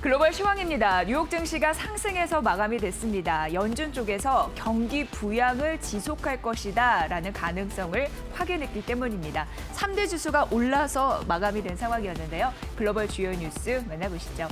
글로벌 시황입니다. 뉴욕 증시가 상승해서 마감이 됐습니다. 연준 쪽에서 경기 부양을 지속할 것이다라는 가능성을 확인했기 때문입니다. 3대 지수가 올라서 마감이 된 상황이었는데요. 글로벌 주요 뉴스 만나보시죠.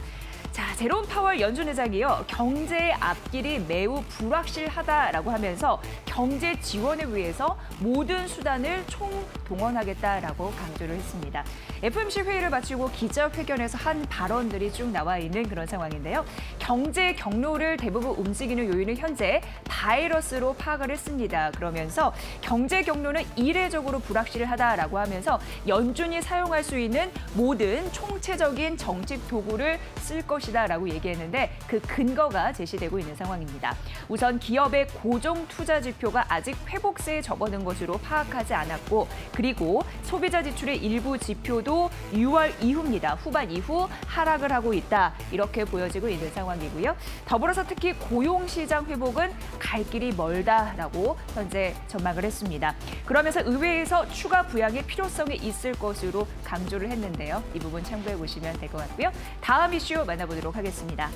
자, 제롬 파월 연준 의장이요. 경제의 앞길이 매우 불확실하다라고 하면서 경제 지원을 위해서 모든 수단을 총동원하겠다라고 강조를 했습니다. FOMC 회의를 마치고 기자회견에서 한 발언들이 쭉 나와 있는 그런 상황인데요. 경제 경로를 대부분 움직이는 요인은 현재 바이러스로 파악을 했습니다. 그러면서 경제 경로는 이례적으로 불확실하다라고 하면서 연준이 사용할 수 있는 모든 총체적인 정책 도구를 쓸 것이다라고 얘기했는데 그 근거가 제시되고 있는 상황입니다. 우선 기업의 고정 투자 지표가 아직 회복세에 접어든 것으로 파악하지 않았고 그리고 소비자 지출의 일부 지표도 6월 이후입니다. 후반 이후 하락을 하고 있다. 이렇게 보여지고 있는 상황이고요. 더불어서 특히 고용시장 회복은 갈 길이 멀다라고 현재 전망을 했습니다. 그러면서 의회에서 추가 부양의 필요성이 있을 것으로 강조를 했는데요. 이 부분 참고해 보시면 될 것 같고요. 다음 이슈 만나보도록 하겠습니다.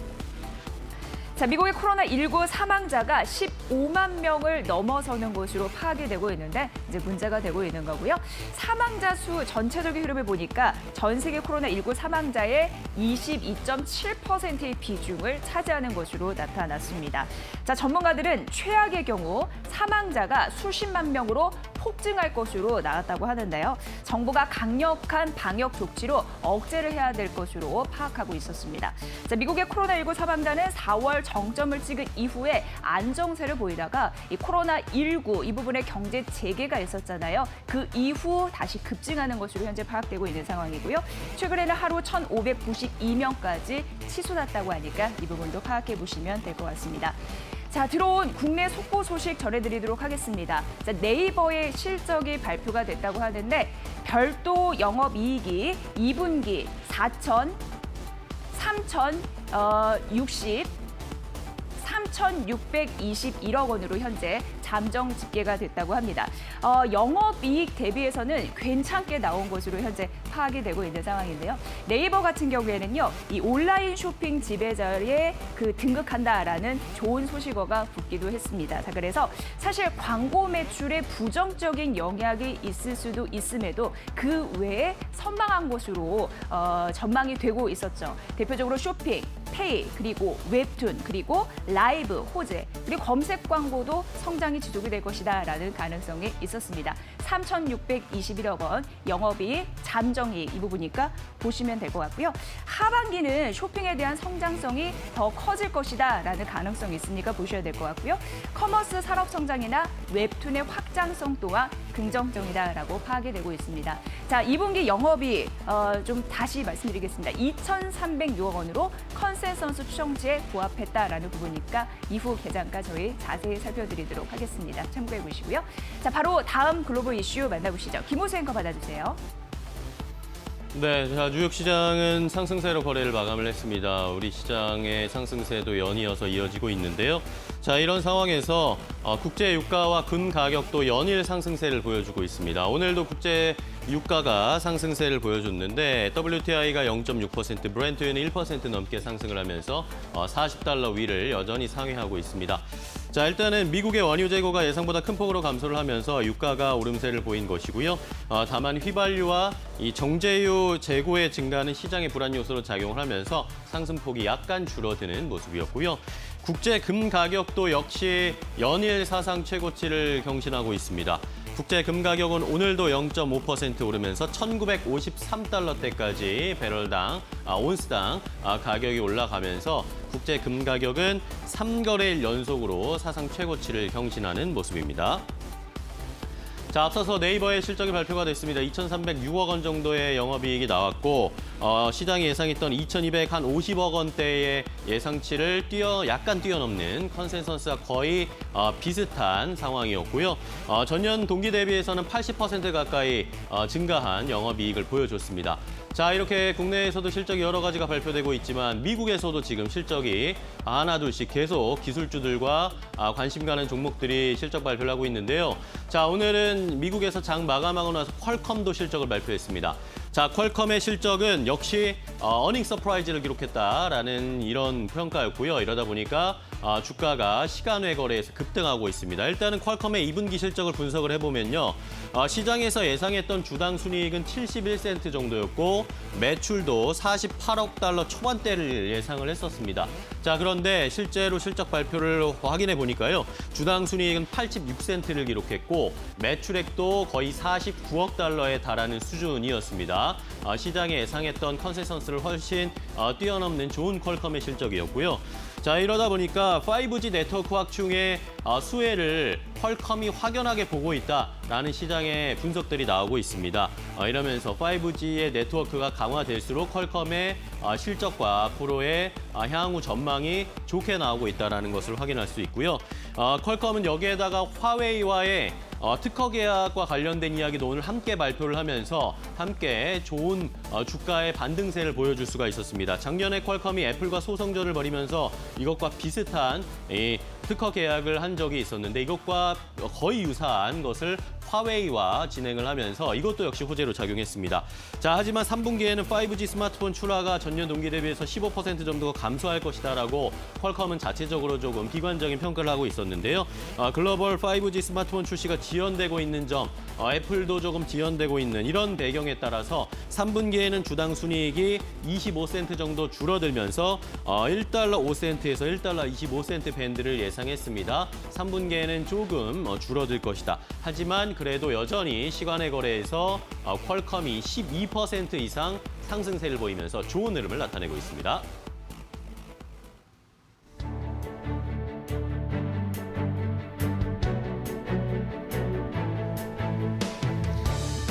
자, 미국의 코로나19 사망자가 15만 명을 넘어서는 것으로 파악이 되고 있는데 이제 문제가 되고 있는 거고요. 사망자 수 전체적인 흐름을 보니까 전 세계 코로나19 사망자의 22.7%의 비중을 차지하는 것으로 나타났습니다. 자, 전문가들은 최악의 경우 사망자가 수십만 명으로 폭증할 것으로 나왔다고 하는데요. 정부가 강력한 방역 조치로 억제를 해야 될 것으로 파악하고 있었습니다. 자, 미국의 코로나19 사망자는 4월 정점을 찍은 이후에 안정세를 보이다가 이 코로나19 이 부분의 경제 재개가 있었잖아요. 그 이후 다시 급증하는 것으로 현재 파악되고 있는 상황이고요. 최근에는 하루 1,592명까지 치솟았다고 하니까 이 부분도 파악해 보시면 될 것 같습니다. 자, 들어온 국내 속보 소식 전해드리도록 하겠습니다. 자, 네이버의 실적이 발표가 됐다고 하는데 별도 영업이익이 2분기 3,621억 원으로 현재 잠정 집계가 됐다고 합니다. 영업이익 대비해서는 괜찮게 나온 것으로 현재 파악이 되고 있는 상황인데요. 네이버 같은 경우에는요, 이 온라인 쇼핑 지배자에 등극한다라는 좋은 소식어가 붙기도 했습니다. 자, 그래서 사실 광고 매출에 부정적인 영향이 있을 수도 있음에도 그 외에 선방한 것으로 전망이 되고 있었죠. 대표적으로 쇼핑, 페이, 그리고 웹툰, 그리고 라이브, 호재, 그리고 검색 광고도 성장이 지속이 될 것이다라는 가능성이 있었습니다. 3,621억 원, 영업이익, 잠정이익 이 부분이니까 보시면 될 것 같고요. 하반기는 쇼핑에 대한 성장성이 더 커질 것이다라는 가능성이 있으니까 보셔야 될 것 같고요. 커머스 산업 성장이나 웹툰의 확장성 또한 긍정적이다라고 파악이 되고 있습니다. 자, 2분기 영업이익 좀 다시 말씀드리겠습니다. 2,306억 원으로 컨센서스 추정치에 부합했다라는 부분이니까 이후 개장가 저희 자세히 살펴드리도록 하겠습니다. 참고해 보시고요. 자, 바로 다음 글로벌 이슈 만나보시죠. 김호수 앵커 받아주세요. 네, 자, 뉴욕 시장은 상승세로 거래를 마감을 했습니다. 우리 시장의 상승세도 연이어서 이어지고 있는데요. 자, 이런 상황에서 국제 유가와 금 가격도 연일 상승세를 보여주고 있습니다. 오늘도 국제 유가가 상승세를 보여줬는데 WTI가 0.6%, 브렌트유는 1% 넘게 상승을 하면서 40달러 위를 여전히 상회하고 있습니다. 자, 일단은 미국의 원유 재고가 예상보다 큰 폭으로 감소를 하면서 유가가 오름세를 보인 것이고요. 다만 휘발유와 이 정제유 재고의 증가는 시장의 불안 요소로 작용을 하면서 상승폭이 약간 줄어드는 모습이었고요. 국제 금 가격도 역시 연일 사상 최고치를 경신하고 있습니다. 국제 금 가격은 오늘도 0.5% 오르면서 1,953달러대까지 배럴당, 온스당 가격이 올라가면서 국제 금 가격은 3거래일 연속으로 사상 최고치를 경신하는 모습입니다. 자, 앞서서 네이버의 실적이 발표가 됐습니다. 2,306억 원 정도의 영업이익이 나왔고 시장이 예상했던 2,250억 원대의 예상치를 약간 뛰어넘는 컨센서스와 거의 비슷한 상황이었고요. 전년 동기 대비해서는 80% 가까이 증가한 영업이익을 보여줬습니다. 자, 이렇게 국내에서도 실적이 여러 가지가 발표되고 있지만 미국에서도 지금 실적이 하나둘씩 계속 기술주들과 관심 가는 종목들이 실적 발표를 하고 있는데요. 자, 오늘은 미국에서 장 마감하고 나서 퀄컴도 실적을 발표했습니다. 자, 퀄컴의 실적은 역시 어닝 서프라이즈를 기록했다라는 이런 평가였고요. 이러다 보니까 주가가 시간외 거래에서 급등하고 있습니다. 일단은 퀄컴의 2분기 실적을 분석을 해보면요. 시장에서 예상했던 주당 순이익은 71센트 정도였고 매출도 48억 달러 초반대를 예상을 했었습니다. 자, 그런데 실제로 실적 발표를 확인해 보니까요. 주당 순이익은 86센트를 기록했고 매출액도 거의 49억 달러에 달하는 수준이었습니다. 시장에 예상했던 컨센서스를 훨씬 뛰어넘는 좋은 퀄컴의 실적이었고요. 자, 이러다 보니까 5G 네트워크 확충의 수혜를 퀄컴이 확연하게 보고 있다라는 시장의 분석들이 나오고 있습니다. 이러면서 5G의 네트워크가 강화될수록 퀄컴의 실적과 앞으로의 향후 전망이 좋게 나오고 있다는 것을 확인할 수 있고요. 퀄컴은 여기에다가 화웨이와의 특허 계약과 관련된 이야기도 오늘 함께 발표를 하면서 함께 좋은 주가의 반등세를 보여줄 수가 있었습니다. 작년에 퀄컴이 애플과 소송전을 벌이면서 이것과 비슷한 특허 계약을 한 적이 있었는데 이것과 거의 유사한 것을 화웨이와 진행을 하면서 이것도 역시 호재로 작용했습니다. 자, 하지만 3분기에는 5G 스마트폰 출하가 전년 동기 대비해서 15% 정도 감소할 것이다라고 퀄컴은 자체적으로 조금 비관적인 평가를 하고 있었는데요. 글로벌 5G 스마트폰 출시가 지연되고 있는 점, 애플도 조금 지연되고 있는 이런 배경에 따라서 3분기에는 주당 순이익이 25센트 정도 줄어들면서 1달러 5센트에서 1달러 25센트 밴드를 예상했습니다. 3분기에는 조금 줄어들 것이다. 하지만 그래도 여전히 시간외 거래에서 퀄컴이 12% 이상 상승세를 보이면서 좋은 흐름을 나타내고 있습니다.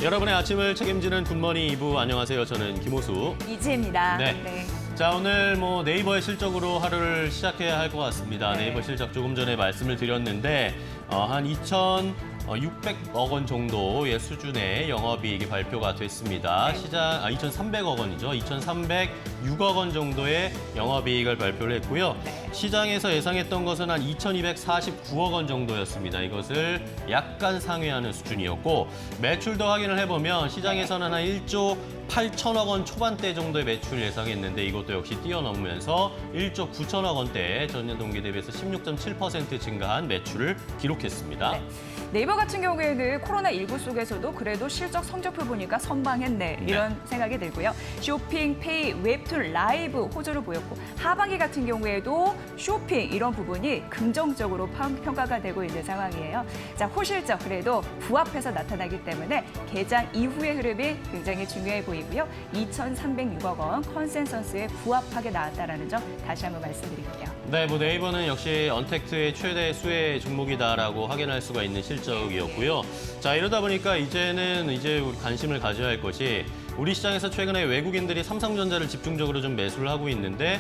여러분의 아침을 책임지는 굿모닝 2부 안녕하세요. 저는 김호수. 이지혜입니다. 네. 자, 오늘 네이버의 실적으로 하루를 시작해야 할 것 같습니다. 네. 네이버 실적 조금 전에 말씀을 드렸는데 한 2,600억 원 정도의 수준의 영업이익이 발표가 됐습니다. 네. 2,300억 원이죠. 2,306억 원 정도의 영업이익을 발표를 했고요. 네. 시장에서 예상했던 것은 한 2,249억 원 정도였습니다. 이것을 약간 상회하는 수준이었고 매출도 확인을 해보면 시장에서는 한 1조 8천억 원 초반대 정도의 매출 예상했는데 이것도 역시 뛰어넘으면서 1조 9천억 원대 전년 동기 대비해서 16.7% 증가한 매출을 기록했습니다. 네. 네이버 같은 경우에는 코로나19 속에서도 그래도 실적 성적표 보니까 선방했네 이런 생각이 들고요. 쇼핑, 페이, 웹툰, 라이브 호조를 보였고 하반기 같은 경우에도 쇼핑 이런 부분이 긍정적으로 평가가 되고 있는 상황이에요. 자, 호실적 그래도 부합해서 나타나기 때문에 개장 이후의 흐름이 굉장히 중요해 보이고요. 2,306억 원 컨센서스에 부합하게 나왔다는 점 다시 한번 말씀드릴게요. 네, 네이버는 역시 언택트의 최대 수혜 종목이다라고 확인할 수가 있는 실적이었고요. 자, 이러다 보니까 이제 우리 관심을 가져야 할 것이 우리 시장에서 최근에 외국인들이 삼성전자를 집중적으로 좀 매수를 하고 있는데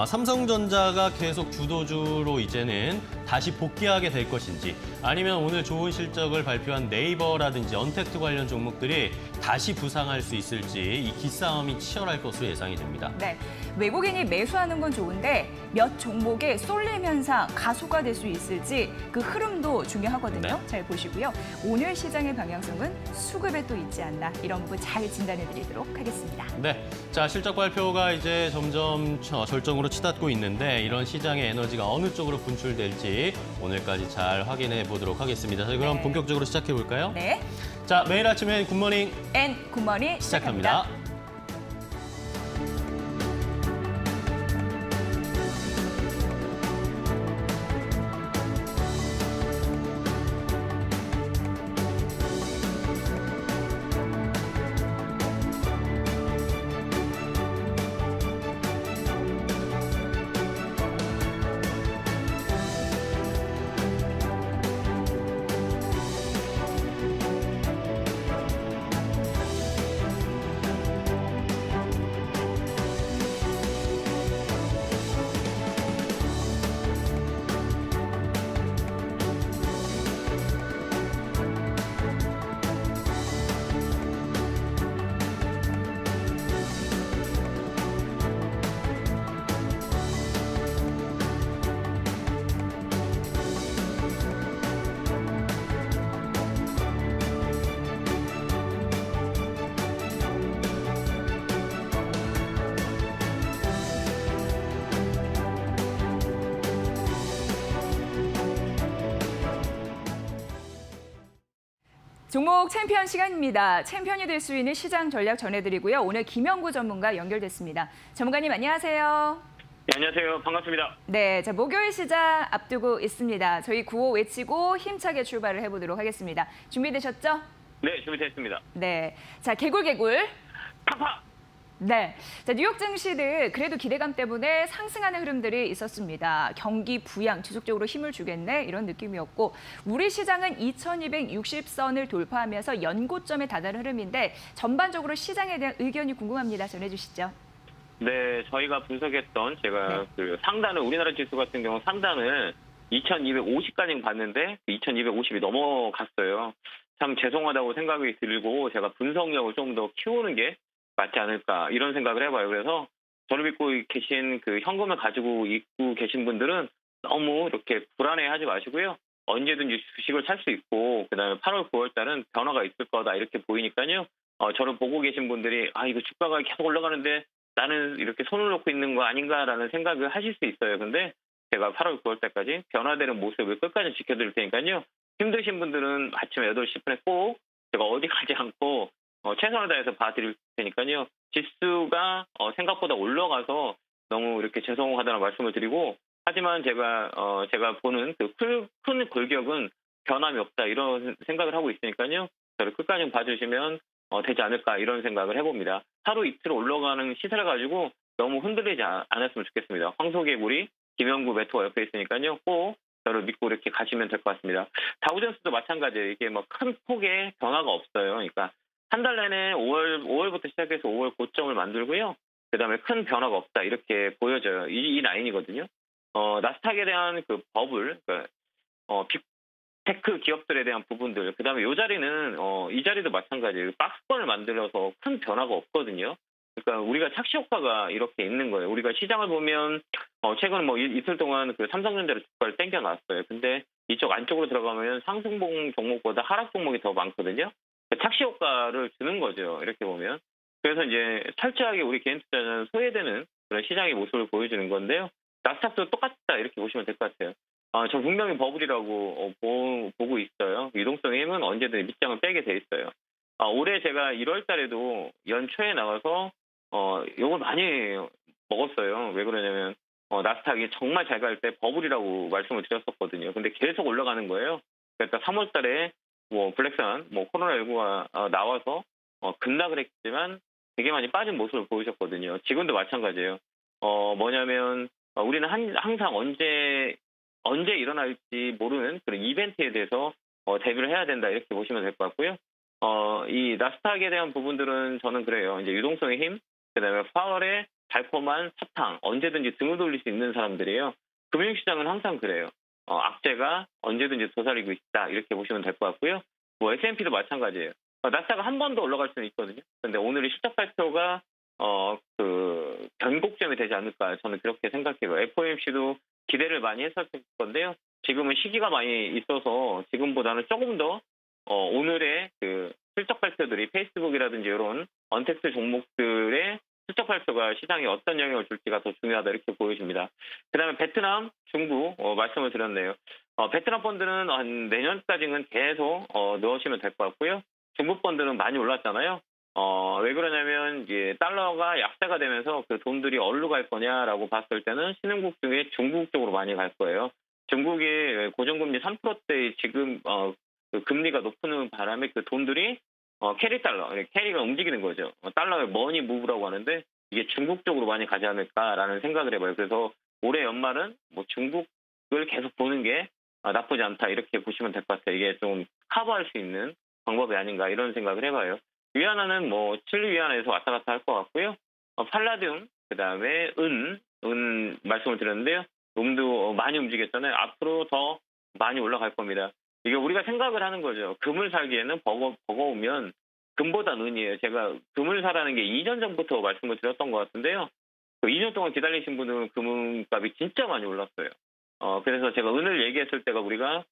삼성전자가 계속 주도주로 이제는 다시 복귀하게 될 것인지 아니면 오늘 좋은 실적을 발표한 네이버라든지 언택트 관련 종목들이 다시 부상할 수 있을지 이 기싸움이 치열할 것으로 예상이 됩니다. 네, 외국인이 매수하는 건 좋은데 몇 종목의 쏠림 현상 가속화될 수 있을지 그 흐름도 중요하거든요. 네. 잘 보시고요. 오늘 시장의 방향성은 수급에 또 있지 않나 이런 부분 잘 진단해드리도록 하겠습니다. 네, 자 실적 발표가 이제 점점 절정으로 치닫고 있는데 이런 시장의 에너지가 어느 쪽으로 분출될지 오늘까지 잘 확인해 보도록 하겠습니다. 자, 그럼 네. 본격적으로 시작해 볼까요? 네, 자, 매일 아침엔 굿모닝 앤 굿모닝 시작합니다. 시작합니다. 종목 챔피언 시간입니다. 챔피언이 될 수 있는 시장 전략 전해드리고요. 오늘 김영구 전문가 연결됐습니다. 전문가님 안녕하세요. 네, 안녕하세요. 반갑습니다. 네, 자 목요일 시장 앞두고 있습니다. 저희 구호 외치고 힘차게 출발을 해보도록 하겠습니다. 준비되셨죠? 네, 준비됐습니다. 네, 자 개굴개굴. 팍팍! 네, 자 뉴욕 증시들 그래도 기대감 때문에 상승하는 흐름들이 있었습니다. 경기 부양 지속적으로 힘을 주겠네 이런 느낌이었고 우리 시장은 2260선을 돌파하면서 연고점에 다다른 흐름인데 전반적으로 시장에 대한 의견이 궁금합니다. 전해주시죠. 네, 저희가 분석했던 제가 네. 그 상단을 우리나라 지수 같은 경우 상단을 2250까지 봤는데 2250이 넘어갔어요. 참 죄송하다고 생각이 들고 제가 분석력을 좀 더 키우는 게 맞지 않을까 이런 생각을 해봐요. 그래서 저를 믿고 계신 그 현금을 가지고 있고 계신 분들은 너무 이렇게 불안해하지 마시고요. 언제든지 주식을 살 수 있고 그다음에 8월, 9월 달은 변화가 있을 거다 이렇게 보이니까요. 저를 보고 계신 분들이 이거 주가가 계속 올라가는데 나는 이렇게 손을 놓고 있는 거 아닌가라는 생각을 하실 수 있어요. 근데 제가 8월, 9월 달까지 변화되는 모습을 끝까지 지켜드릴 테니까요. 힘드신 분들은 아침 8시 10분에 꼭 제가 어디 가지 않고 최선을 다해서 봐드릴 테니까요. 지수가 생각보다 올라가서 너무 이렇게 죄송하다는 말씀을 드리고 하지만 제가 보는 그 큰 골격은 변함이 없다 이런 생각을 하고 있으니까요. 저를 끝까지 봐주시면 되지 않을까 이런 생각을 해봅니다. 하루 이틀 올라가는 시세를 가지고 너무 흔들리지 않았으면 좋겠습니다. 황소개구리, 김영구 매토가 옆에 있으니까요. 꼭 저를 믿고 이렇게 가시면 될 것 같습니다. 다우존스도 마찬가지예요. 이게 뭐 큰 폭의 변화가 없어요. 그러니까 한 달 내내 5월부터 시작해서 5월 고점을 만들고요. 그다음에 큰 변화가 없다 이렇게 보여져요. 이 라인이거든요. 나스닥에 대한 그 버블, 그러니까 빅테크 기업들에 대한 부분들, 그다음에 이 자리는 이 자리도 마찬가지예요. 박스권을 만들어서 큰 변화가 없거든요. 그러니까 우리가 착시 효과가 이렇게 있는 거예요. 우리가 시장을 보면 최근 뭐 이틀 동안 그 삼성전자를 주가를 땡겨놨어요. 근데 이쪽 안쪽으로 들어가면 상승봉 종목보다 하락 종목이 더 많거든요. 착시 효과를 주는 거죠. 이렇게 보면. 그래서 이제 철저하게 우리 개인 투자자는 소외되는 그런 시장의 모습을 보여주는 건데요. 나스닥도 똑같다 이렇게 보시면 될 것 같아요. 저 분명히 버블이라고 보고 있어요. 유동성의 힘은 언제든 밑장을 빼게 돼 있어요. 올해 제가 1월 달에도 연초에 나가서 욕을 많이 먹었어요. 왜 그러냐면 나스닥이 정말 잘 갈 때 버블이라고 말씀을 드렸었거든요. 근데 계속 올라가는 거예요. 그러니까 3월 달에 뭐 블랙스완, 뭐 코로나19가 나와서 급락을 했지만 되게 많이 빠진 모습을 보이셨거든요. 지금도 마찬가지예요. 뭐냐면 우리는 항상 언제 일어날지 모르는 그런 이벤트에 대해서 대비를 해야 된다 이렇게 보시면 될 것 같고요. 이 나스닥에 대한 부분들은 저는 그래요. 이제 유동성의 힘, 그다음에 파월의 달콤한 사탕, 언제든지 등을 돌릴 수 있는 사람들이에요. 금융시장은 항상 그래요. 악재가 언제든지 도사리고 있다 이렇게 보시면 될 것 같고요. 뭐 S&P도 마찬가지예요. 나스닥은 한 번 더 올라갈 수는 있거든요. 근데 오늘의 실적 발표가 그 변곡점이 되지 않을까 저는 그렇게 생각해요. FOMC도 기대를 많이 했었을 건데요. 지금은 시기가 많이 있어서 지금보다는 조금 더 오늘의 그 실적 발표들이 페이스북이라든지 이런 언택트 종목들의 실적 발표가 시장에 어떤 영향을 줄지가 더 중요하다 이렇게 보여집니다. 그다음에 베트남, 중국 말씀을 드렸네요. 베트남 펀드는 한 내년까지는 계속 넣으시면 될 것 같고요. 중국 펀드는 많이 올랐잖아요. 왜 그러냐면 이제 달러가 약세가 되면서 그 돈들이 어디로 갈 거냐라고 봤을 때는 신흥국 중에 중국 쪽으로 많이 갈 거예요. 중국의 고정금리 3%대 지금 그 금리가 높은 바람에 그 돈들이 캐리가 움직이는 거죠. 달러의 머니 무브라고 하는데 이게 중국 쪽으로 많이 가지 않을까라는 생각을 해봐요. 그래서 올해 연말은 뭐 중국을 계속 보는 게 나쁘지 않다 이렇게 보시면 될 것 같아요. 이게 좀 커버할 수 있는 방법이 아닌가 이런 생각을 해봐요. 위안화는 뭐 7위안에서 왔다 갔다 할 것 같고요. 팔라듐, 그다음에 은 말씀을 드렸는데요. 음도 많이 움직였잖아요. 앞으로 더 많이 올라갈 겁니다. 이게 우리가 생각을 하는 거죠. 금을 살기에는 버거우면 금보다 은이에요. 제가 금을 사라는 게 2년 전부터 말씀을 드렸던 것 같은데요. 그 2년 동안 기다리신 분들은 금값이 진짜 많이 올랐어요. 그래서 제가 은을 얘기했을 때가 우리가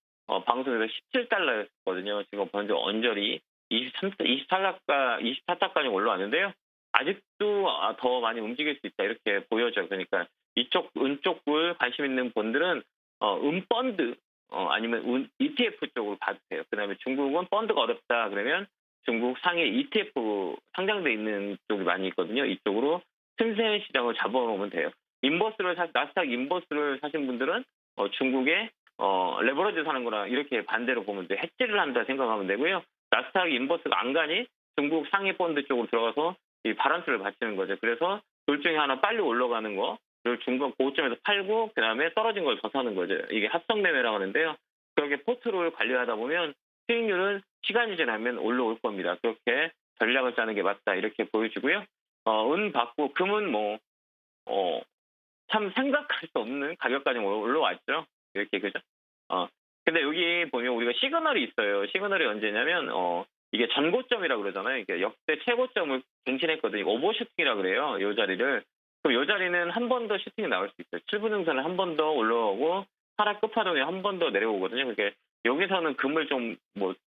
방송에서 17달러였거든요. 지금 먼저 언저리 24달러까지 올라왔는데요. 아직도 더 많이 움직일 수 있다 이렇게 보여져요. 그러니까 이쪽 은 쪽을 관심 있는 분들은 은 펀드 아니면 ETF 쪽으로 봐도 돼요. 그다음에 중국은 펀드가 어렵다 그러면 중국 상해 ETF 상장돼 있는 쪽이 많이 있거든요. 이쪽으로 틈새 시장을 잡아놓으면 돼요. 나스닥 인버스를 사신 분들은 중국의 레버리지 사는 거나 이렇게 반대로 보면 돼. 해지를 한다 생각하면 되고요. 나스닥 인버스가 안 가니 중국 상해 펀드 쪽으로 들어가서 이 바란스를 받치는 거죠. 그래서 둘 중에 하나 빨리 올라가는 거를 중간 고점에서 팔고 그다음에 떨어진 걸 더 사는 거죠. 이게 합성 매매라고 하는데요. 그렇게 포트를 관리하다 보면 수익률은 시간이 지나면 올라올 겁니다. 그렇게 전략을 짜는 게 맞다 이렇게 보여지고요. 은 받고 금은 참 생각할 수 없는 가격까지 올라왔죠. 이렇게 그죠? 근데 여기 보면 우리가 시그널이 있어요. 시그널이 언제냐면 이게 전고점이라고 그러잖아요. 이게 역대 최고점을 갱신했거든요. 오버슈팅이라고 그래요. 이 자리를. 그럼 이 자리는 한 번 더 슈팅이 나올 수 있어요. 7분 등선을 한 번 더 올라오고 하락 끝파동에 한 번 더 내려오거든요. 그러니까 여기서는 금을 좀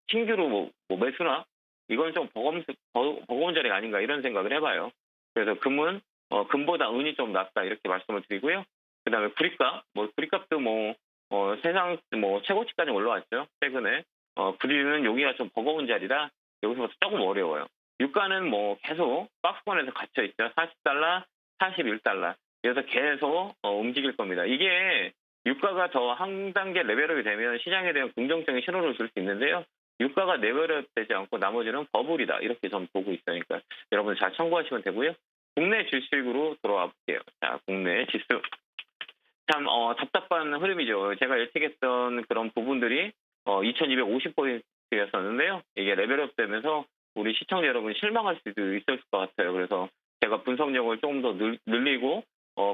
신규로 매수나 이건 좀 버거운 자리가 아닌가 이런 생각을 해봐요. 그래서 금은 금보다 은이 좀 낫다 이렇게 말씀을 드리고요. 그다음에 구리값도 세상 최고치까지 올라왔죠. 최근에 구리는 여기가 좀 버거운 자리라 여기서부터 조금 어려워요. 유가는 계속 박스권에서 갇혀 있죠. 40달러, 41달러. 그래서 계속 움직일 겁니다. 이게 유가가 더 한 단계 레벨업이 되면 시장에 대한 긍정적인 신호를 줄 수 있는데요. 유가가 레벨업 되지 않고 나머지는 버블이다. 이렇게 전 보고 있으니까 여러분 잘 참고하시면 되고요. 국내 주식으로 돌아와 볼게요. 자, 국내 지수. 참 답답한 흐름이죠. 제가 예측했던 그런 부분들이 2250포인트였었는데요. 이게 레벨업 되면서 우리 시청자 여러분 실망할 수도 있을 것 같아요. 그래서 제가 분석력을 조금 더 늘리고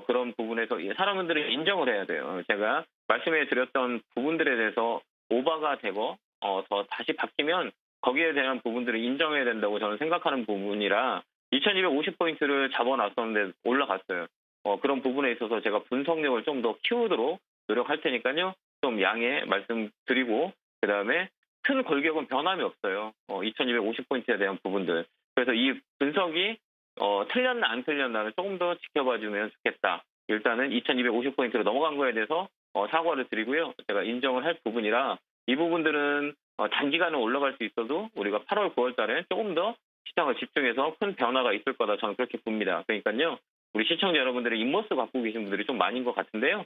그런 부분에서 사람들이 인정을 해야 돼요. 제가 말씀해 드렸던 부분들에 대해서 오버가 되고 더 다시 바뀌면 거기에 대한 부분들을 인정해야 된다고 저는 생각하는 부분이라 2250포인트를 잡아놨었는데 올라갔어요. 그런 부분에 있어서 제가 분석력을 좀 더 키우도록 노력할 테니까요. 좀 양해 말씀드리고 그다음에 큰 골격은 변함이 없어요. 2250포인트에 대한 부분들. 그래서 이 분석이 틀렸나 안 틀렸나를 조금 더 지켜봐주면 좋겠다. 일단은 2250포인트로 넘어간 거에 대해서 사과를 드리고요. 제가 인정을 할 부분이라 이 부분들은 단기간은 올라갈 수 있어도 우리가 8월, 9월 달에 조금 더 시장을 집중해서 큰 변화가 있을 거다. 저는 그렇게 봅니다. 그러니까요. 우리 시청자 여러분들의 입모스 갖고 계신 분들이 좀 많은 것 같은데요.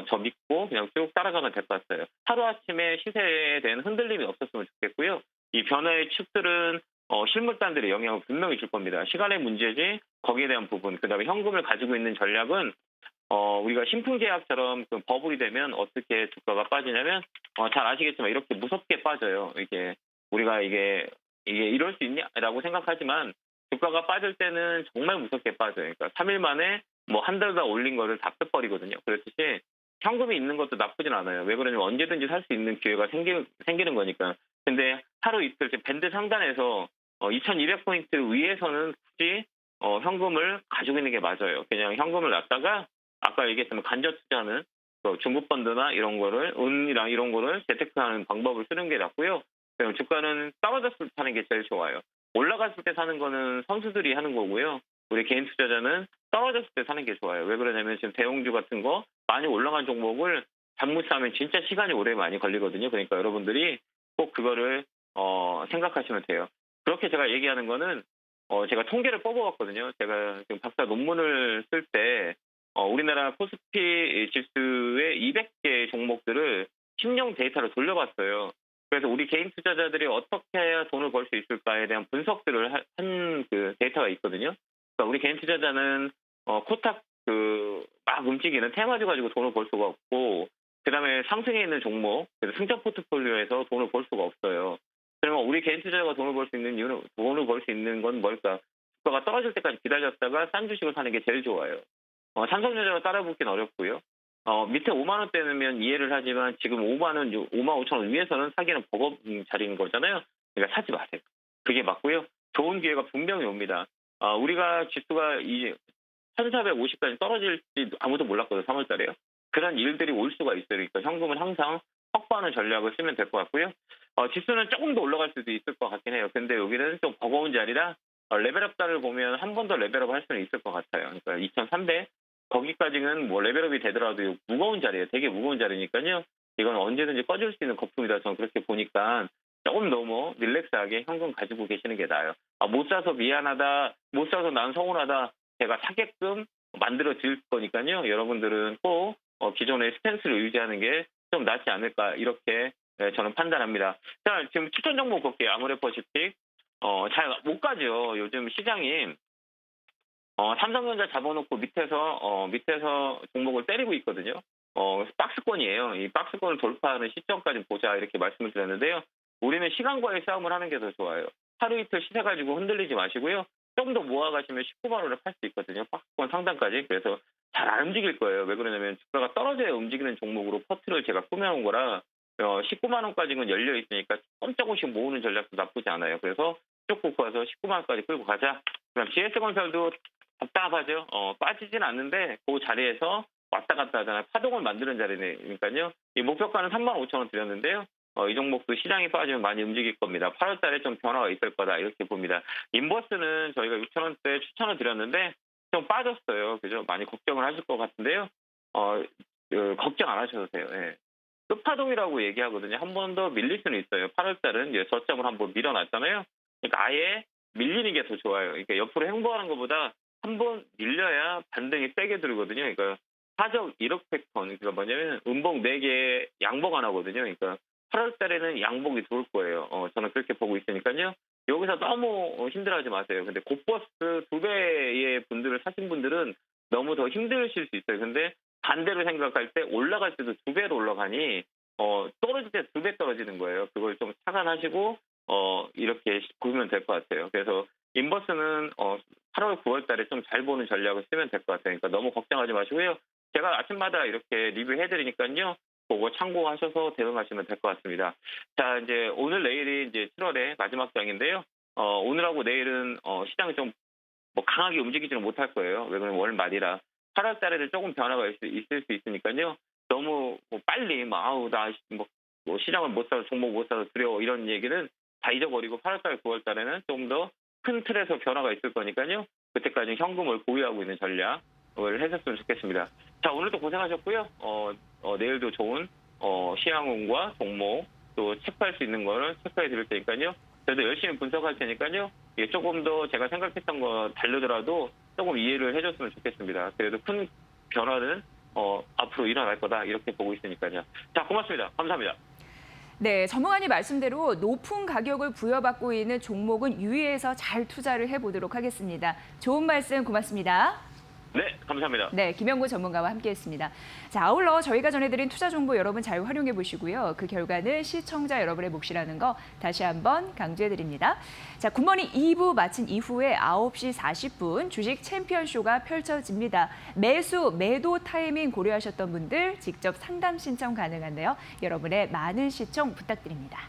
저 믿고 그냥 쭉 따라가면 될 것 같아요. 하루아침에 시세에 대한 흔들림이 없었으면 좋겠고요. 이 변화의 축들은 실물단들의 영향을 분명히 줄 겁니다. 시간의 문제지 거기에 대한 부분, 그다음에 현금을 가지고 있는 전략은 우리가 신풍제약처럼 그 버블이 되면 어떻게 주가가 빠지냐면 잘 아시겠지만 이렇게 무섭게 빠져요. 우리가 이게 이럴 수 있냐라고 생각하지만 주가가 빠질 때는 정말 무섭게 빠져요. 그러니까 3일 만에 한 달 더 올린 거를 다 빼버리거든요. 그렇듯이 현금이 있는 것도 나쁘진 않아요. 왜 그러냐면 언제든지 살 수 있는 기회가 생기는 거니까. 근데 하루 이틀 밴드 상단에서 2200포인트 위에서는 굳이 현금을 가지고 있는 게 맞아요. 그냥 현금을 놨다가 아까 얘기했지만 간접 투자는 중국 펀드나 이런 거를 은이랑 이런 거를 재테크하는 방법을 쓰는 게 낫고요. 주가는 떨어졌을 때 사는 게 제일 좋아요. 올라갔을 때 사는 거는 선수들이 하는 거고요. 우리 개인 투자자는 떨어졌을 때 사는 게 좋아요. 왜 그러냐면 지금 대형주 같은 거 많이 올라간 종목을 잠못 사면 진짜 시간이 오래 많이 걸리거든요. 그러니까 여러분들이 꼭 그거를 생각하시면 돼요. 그렇게 제가 얘기하는 거는 제가 통계를 뽑아봤거든요. 제가 지금 박사 논문을 쓸 때 우리나라 코스피 지수의 200개 종목들을 10년 데이터를 돌려봤어요. 그래서 우리 개인 투자자들이 어떻게 해야 돈을 벌 수 있을까에 대한 분석들을 한 그 데이터가 있거든요. 그러니까 우리 개인 투자자는 코탁 막 움직이는 테마주 가지고 돈을 벌 수가 없고, 그다음에 상승해 있는 종목, 승적 포트폴리오에서 돈을 벌 수가 없어요. 그러면 우리 개인 투자자가 돈을 벌 수 있는 이유는, 돈을 벌 수 있는 건 뭘까? 주가가 떨어질 때까지 기다렸다가 싼 주식을 사는 게 제일 좋아요. 삼성전자가 따라붙긴 어렵고요. 밑에 5만 원대면 이해를 하지만 지금 5만 원, 5만 5천 원 위에서는 사기는 버거운 자리인 거잖아요. 그러니까 사지 마세요. 그게 맞고요. 좋은 기회가 분명히 옵니다. 우리가 지수가 1450까지 떨어질지 아무도 몰랐거든요. 3월 달에요. 그런 일들이 올 수가 있어요. 그러니까 현금은 항상 확보하는 전략을 쓰면 될 것 같고요. 지수는 조금 더 올라갈 수도 있을 것 같긴 해요. 근데 여기는 좀 버거운 자리라 레벨업단을 보면 한 번 더 레벨업 할 수는 있을 것 같아요. 그러니까 2300 거기까지는 레벨업이 되더라도 무거운 자리예요. 되게 무거운 자리니까요. 이건 언제든지 꺼질 수 있는 거품이다. 저는 그렇게 보니까 조금 너무 릴렉스하게 현금 가지고 계시는 게 나아요. 못 사서 미안하다, 못 사서 난 서운하다, 제가 사게끔 만들어 드릴 거니까요. 여러분들은 꼭 기존의 스탠스를 유지하는 게 좀 낫지 않을까 이렇게 저는 판단합니다. 자, 지금 추천 종목 볼게요. 아모레퍼시픽. 잘 못 가죠. 요즘 시장이 삼성전자 잡아놓고 밑에서 종목을 때리고 있거든요. 박스권이에요. 이 박스권을 돌파하는 시점까지 보자 이렇게 말씀을 드렸는데요. 우리는 시간과의 싸움을 하는 게 더 좋아요. 하루 이틀 시세 가지고 흔들리지 마시고요. 좀 더 모아가시면 19만 원에 팔 수 있거든요. 박스권 상단까지. 그래서 잘 안 움직일 거예요. 왜 그러냐면 주가가 떨어져야 움직이는 종목으로 퍼트를 제가 꾸며온 거라 19만 원까지는 열려 있으니까 조금씩 모으는 전략도 나쁘지 않아요. 그래서 쭉 뽑고 와서 19만 원까지 끌고 가자. 그럼 GS건설도 답답하죠. 빠지진 않는데 그 자리에서 왔다 갔다 하잖아요. 파동을 만드는 자리니까요. 이 목표가는 35,000원 드렸는데요. 이 종목도 시장이 빠지면 많이 움직일 겁니다. 8월 달에 좀 변화가 있을 거다 이렇게 봅니다. 인버스는 저희가 6,000원대 추천을 드렸는데 좀 빠졌어요. 그죠? 많이 걱정을 하실 것 같은데요. 걱정 안 하셔도 돼요. 예. 끝파동이라고 얘기하거든요. 한 번 더 밀릴 수는 있어요. 8월 달은 저점을 한번 밀어놨잖아요. 그러니까 아예 밀리는 게 더 좋아요. 그러니까 옆으로 행보하는 것보다 한 번 밀려야 반등이 세게 들거든요. 그러니까 사적 1억 패턴. 그러니까 뭐냐면 음봉 4개, 양봉 하나거든요. 그러니까 8월 달에는 양봉이 들어올 거예요. 저는 그렇게 보고 있으니까요. 여기서 너무 힘들어하지 마세요. 근데 곧버스 2배의 분들을 사신 분들은 너무 더 힘드실 수 있어요. 근데 반대로 생각할 때 올라갈 때도 2배로 올라가니 떨어질 때 2배 떨어지는 거예요. 그걸 좀 착안하시고 이렇게 보면 될 것 같아요. 그래서 인버스는 8월, 9월 달에 좀 잘 보는 전략을 쓰면 될 것 같아요. 그러니까 너무 걱정하지 마시고요. 제가 아침마다 이렇게 리뷰해드리니까요. 그거 참고하셔서 대응하시면 될 것 같습니다. 자, 이제 오늘 내일이 이제 7월의 마지막 장인데요. 오늘하고 내일은 시장이 좀 강하게 움직이지는 못할 거예요. 왜 그러면 월 말이라 8월 달에는 조금 변화가 있을 수 있으니까요. 너무 빨리 시장을 못 사서 종목 못 사서 두려워 이런 얘기는 다 잊어버리고 8월 달, 9월 달에는 좀 더 큰 틀에서 변화가 있을 거니까요. 그때까지 현금을 보유하고 있는 전략을 하셨으면 좋겠습니다. 자, 오늘도 고생하셨고요. 내일도 좋은 시향운과 종목 또 체크할 수 있는 거를 체크해 드릴 테니까요. 저도 열심히 분석할 테니까요. 이게 조금 더 제가 생각했던 거 다르더라도 조금 이해를 해줬으면 좋겠습니다. 그래도 큰 변화는 앞으로 일어날 거다 이렇게 보고 있으니까요. 자, 고맙습니다. 감사합니다. 네, 전문가님 말씀대로 높은 가격을 부여받고 있는 종목은 유의해서 잘 투자를 해보도록 하겠습니다. 좋은 말씀 고맙습니다. 네, 감사합니다. 네, 김영구 전문가와 함께했습니다. 자, 아울러 저희가 전해드린 투자 정보 여러분 잘 활용해 보시고요. 그 결과는 시청자 여러분의 몫이라는 거 다시 한번 강조해드립니다. 자, 굿모닝 2부 마친 이후에 9시 40분 주식 챔피언쇼가 펼쳐집니다. 매수, 매도 타이밍 고려하셨던 분들 직접 상담 신청 가능한데요. 여러분의 많은 시청 부탁드립니다.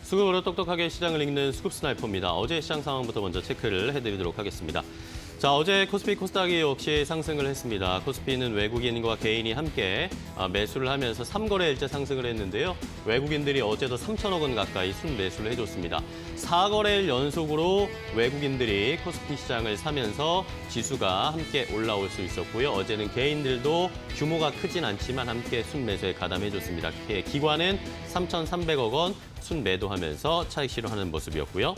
수급으로 똑똑하게 시장을 읽는 수급 스나이퍼입니다. 어제 시장 상황부터 먼저 체크를 해드리도록 하겠습니다. 자, 어제 코스피 코스닥이 역시 상승을 했습니다. 코스피는 외국인과 개인이 함께 매수를 하면서 3거래일째 상승을 했는데요. 외국인들이 어제도 3천억 원 가까이 순매수를 해줬습니다. 4거래일 연속으로 외국인들이 코스피 시장을 사면서 지수가 함께 올라올 수 있었고요. 어제는 개인들도 규모가 크진 않지만 함께 순매수에 가담해줬습니다. 기관은 3,300억 원 순매도하면서 차익 실현하는 모습이었고요.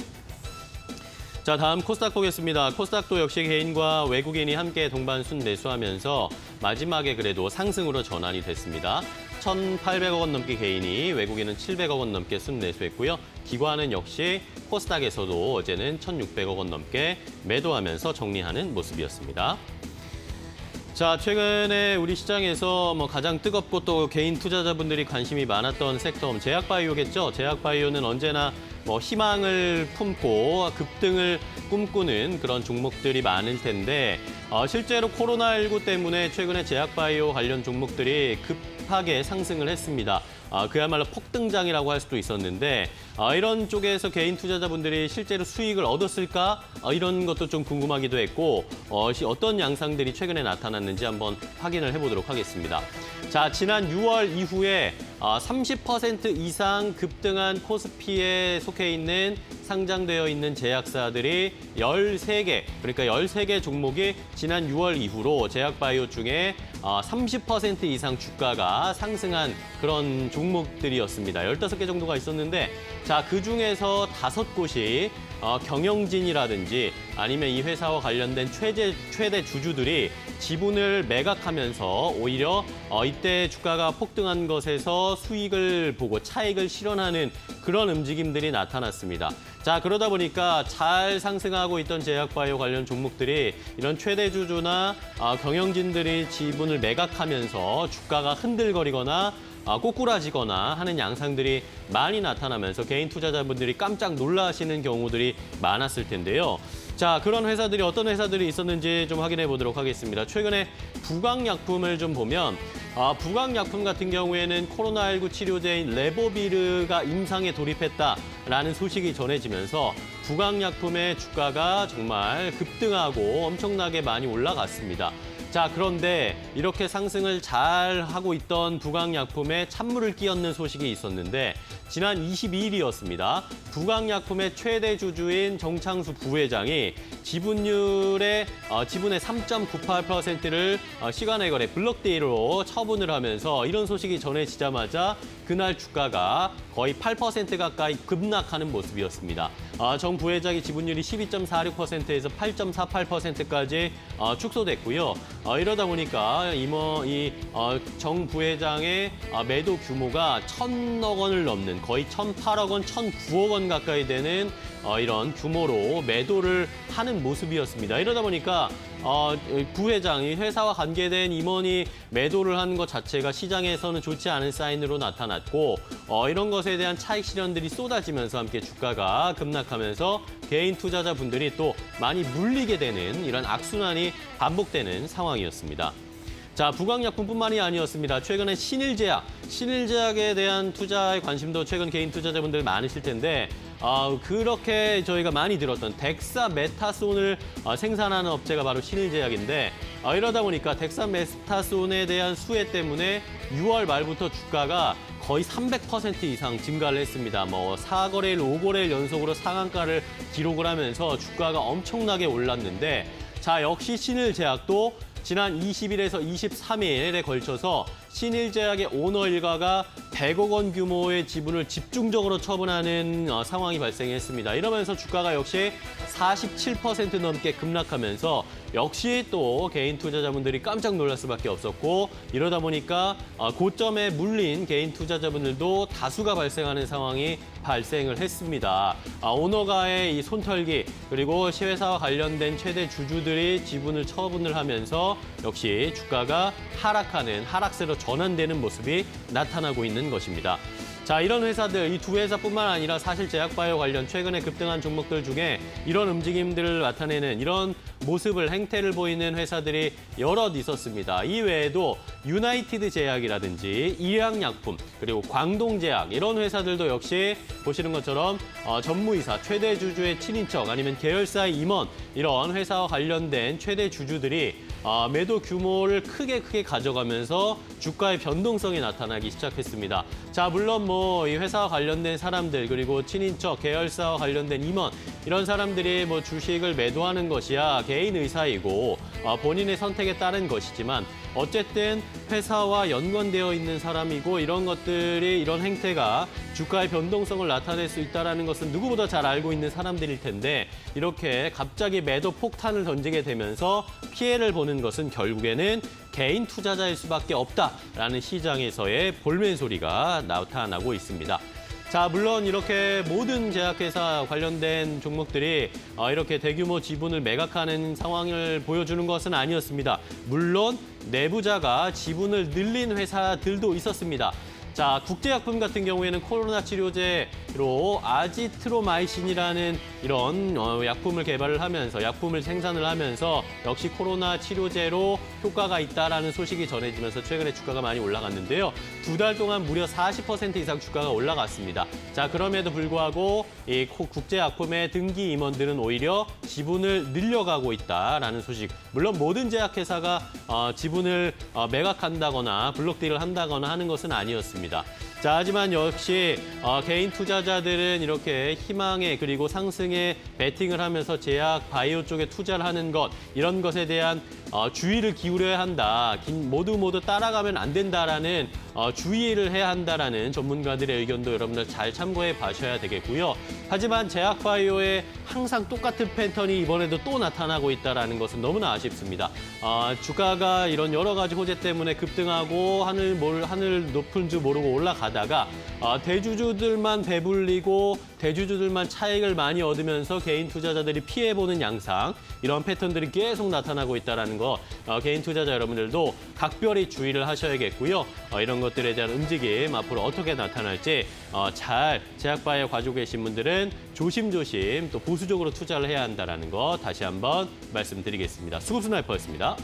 자, 다음 코스닥 보겠습니다. 코스닥도 역시 개인과 외국인이 함께 동반 순매수하면서 마지막에 그래도 상승으로 전환이 됐습니다. 1,800억 원 넘게 개인이, 외국인은 700억 원 넘게 순매수했고요. 기관은 역시 코스닥에서도 어제는 1,600억 원 넘게 매도하면서 정리하는 모습이었습니다. 자, 최근에 우리 시장에서 가장 뜨겁고 또 개인 투자자분들이 관심이 많았던 섹터, 제약바이오겠죠. 제약바이오는 언제나 희망을 품고 급등을 꿈꾸는 그런 종목들이 많을 텐데 실제로 코로나19 때문에 최근에 제약바이오 관련 종목들이 급하게 상승을 했습니다. 그야말로 폭등장이라고 할 수도 있었는데 이런 쪽에서 개인 투자자분들이 실제로 수익을 얻었을까? 이런 것도 좀 궁금하기도 했고 어떤 양상들이 최근에 나타났는지 한번 확인을 해보도록 하겠습니다. 자, 지난 6월 이후에 30% 이상 급등한 코스피에 속해 있는 상장되어 있는 제약사들이 13개, 그러니까 13개 종목이 지난 6월 이후로 제약바이오 중에 30% 이상 주가가 상승한 그런 종목들이었습니다. 15개 정도가 있었는데 자, 그중에서 5곳이 경영진이라든지 아니면 이 회사와 관련된 최대 주주들이 지분을 매각하면서 오히려 이때 주가가 폭등한 것에서 수익을 보고 차익을 실현하는 그런 움직임들이 나타났습니다. 자, 그러다 보니까 잘 상승하고 있던 제약바이오 관련 종목들이 이런 최대 주주나 경영진들이 지분을 매각하면서 주가가 흔들거리거나 꼬꾸라지거나 하는 양상들이 많이 나타나면서 개인 투자자분들이 깜짝 놀라시는 경우들이 많았을 텐데요. 자, 그런 회사들이 어떤 회사들이 있었는지 좀 확인해 보도록 하겠습니다. 최근에 부강약품을 좀 보면 부강약품 같은 경우에는 코로나19 치료제인 레보비르가 임상에 돌입했다라는 소식이 전해지면서 부강약품의 주가가 정말 급등하고 엄청나게 많이 올라갔습니다. 자, 그런데 이렇게 상승을 잘 하고 있던 부강약품에 찬물을 끼얹는 소식이 있었는데 지난 22일이었습니다. 부강약품의 최대 주주인 정창수 부회장이 지분의 3.98%를 시간의 거래 블록데이로 처분을 하면서 이런 소식이 전해지자마자 그날 주가가 거의 8% 가까이 급락하는 모습이었습니다. 정 부회장의 지분율이 12.46%에서 8.48%까지 축소됐고요. 이러다 보니까 정 부회장의 매도 규모가 1,000억 원을 넘는 거의 1,008억 원, 1,009억 원 가까이 되는 이런 규모로 매도를 하는 모습이었습니다. 이러다 보니까 부회장이 회사와 관계된 임원이 매도를 하는 것 자체가 시장에서는 좋지 않은 사인으로 나타났고 이런 것에 대한 차익 실현들이 쏟아지면서 함께 주가가 급락하면서 개인 투자자분들이 또 많이 물리게 되는 이런 악순환이 반복되는 상황이었습니다. 자, 부강약품뿐만이 아니었습니다. 최근에 신일제약에 대한 투자에 관심도 최근 개인 투자자분들 많으실 텐데 그렇게 저희가 많이 들었던 덱사메타손을 생산하는 업체가 바로 신일제약인데 이러다 보니까 덱사메타손에 대한 수혜 때문에 6월 말부터 주가가 거의 300% 이상 증가를 했습니다. 4거래일, 5거래일 연속으로 상한가를 기록을 하면서 주가가 엄청나게 올랐는데 자, 역시 신일제약도 지난 20일에서 23일에 걸쳐서 신일제약의 오너 일가가 100억 원 규모의 지분을 집중적으로 처분하는 상황이 발생했습니다. 이러면서 주가가 역시 47% 넘게 급락하면서 역시 또 개인 투자자분들이 깜짝 놀랄 수밖에 없었고 이러다 보니까 고점에 물린 개인 투자자분들도 다수가 발생하는 상황이 발생을 했습니다. 오너가의 이 손털기 그리고 회사와 관련된 최대 주주들이 지분을 처분을 하면서 역시 주가가 하락하는 하락세로 전환되는 모습이 나타나고 있는 것입니다. 자, 이런 회사들, 이 두 회사뿐만 아니라 사실 제약바이오 관련 최근에 급등한 종목들 중에 이런 움직임들을 나타내는 이런 모습을, 행태를 보이는 회사들이 여럿 있었습니다. 이 외에도 유나이티드 제약이라든지 이양약품, 그리고 광동제약 이런 회사들도 역시 보시는 것처럼 전무이사, 최대 주주의 친인척 아니면 계열사의 임원 이런 회사와 관련된 최대 주주들이 매도 규모를 크게 가져가면서 주가의 변동성이 나타나기 시작했습니다. 자, 물론 이 회사와 관련된 사람들 그리고 친인척, 계열사와 관련된 임원 이런 사람들이 주식을 매도하는 것이야 개인 의사이고 본인의 선택에 따른 것이지만 어쨌든 회사와 연관되어 있는 사람이고 이런 것들이 이런 행태가 주가의 변동성을 나타낼 수 있다는 것은 누구보다 잘 알고 있는 사람들일 텐데 이렇게 갑자기 매도 폭탄을 던지게 되면서 피해를 보는 나오는 것은 결국에는 개인 투자자일 수밖에 없다라는 시장에서의 볼멘 소리가 나타나고 있습니다. 자, 물론 이렇게 모든 제약회사 관련된 종목들이 이렇게 대규모 지분을 매각하는 상황을 보여주는 것은 아니었습니다. 물론 내부자가 지분을 늘린 회사들도 있었습니다. 자, 국제약품 같은 경우에는 코로나 치료제로 아지트로마이신이라는 이런 약품을 개발을 하면서 약품을 생산을 하면서 역시 코로나 치료제로 효과가 있다라는 소식이 전해지면서 최근에 주가가 많이 올라갔는데요. 2달 동안 무려 40% 이상 주가가 올라갔습니다. 자, 그럼에도 불구하고 이 국제약품의 등기 임원들은 오히려 지분을 늘려가고 있다라는 소식. 물론 모든 제약회사가 지분을 매각한다거나 블록딜을 한다거나 하는 것은 아니었습니다. 자, 하지만 역시 개인 투자자들은 이렇게 희망에 그리고 상승에 베팅을 하면서 제약, 바이오 쪽에 투자를 하는 것, 이런 것에 대한 주의를 기울여야 한다. 모두 따라가면 안 된다라는 주의를 해야 한다라는 전문가들의 의견도 여러분들 잘 참고해 봐셔야 되겠고요. 하지만 제약 바이오에 항상 똑같은 패턴이 이번에도 또 나타나고 있다는 것은 너무나 아쉽습니다. 주가가 이런 여러 가지 호재 때문에 급등하고 하늘 높은 줄 모르고 올라가다가 대주주들만 배불리고 대주주들만 차익을 많이 얻으면서 개인 투자자들이 피해보는 양상, 이런 패턴들이 계속 나타나고 있다는 거 개인 투자자 여러분들도 각별히 주의를 하셔야겠고요. 이런 것들에 대한 움직임 앞으로 어떻게 나타날지 잘 제약바이오 가지고 계신 분들은 조심조심 또 보수적으로 투자를 해야 한다는 거 다시 한번 말씀드리겠습니다. 수급 스나이퍼였습니다.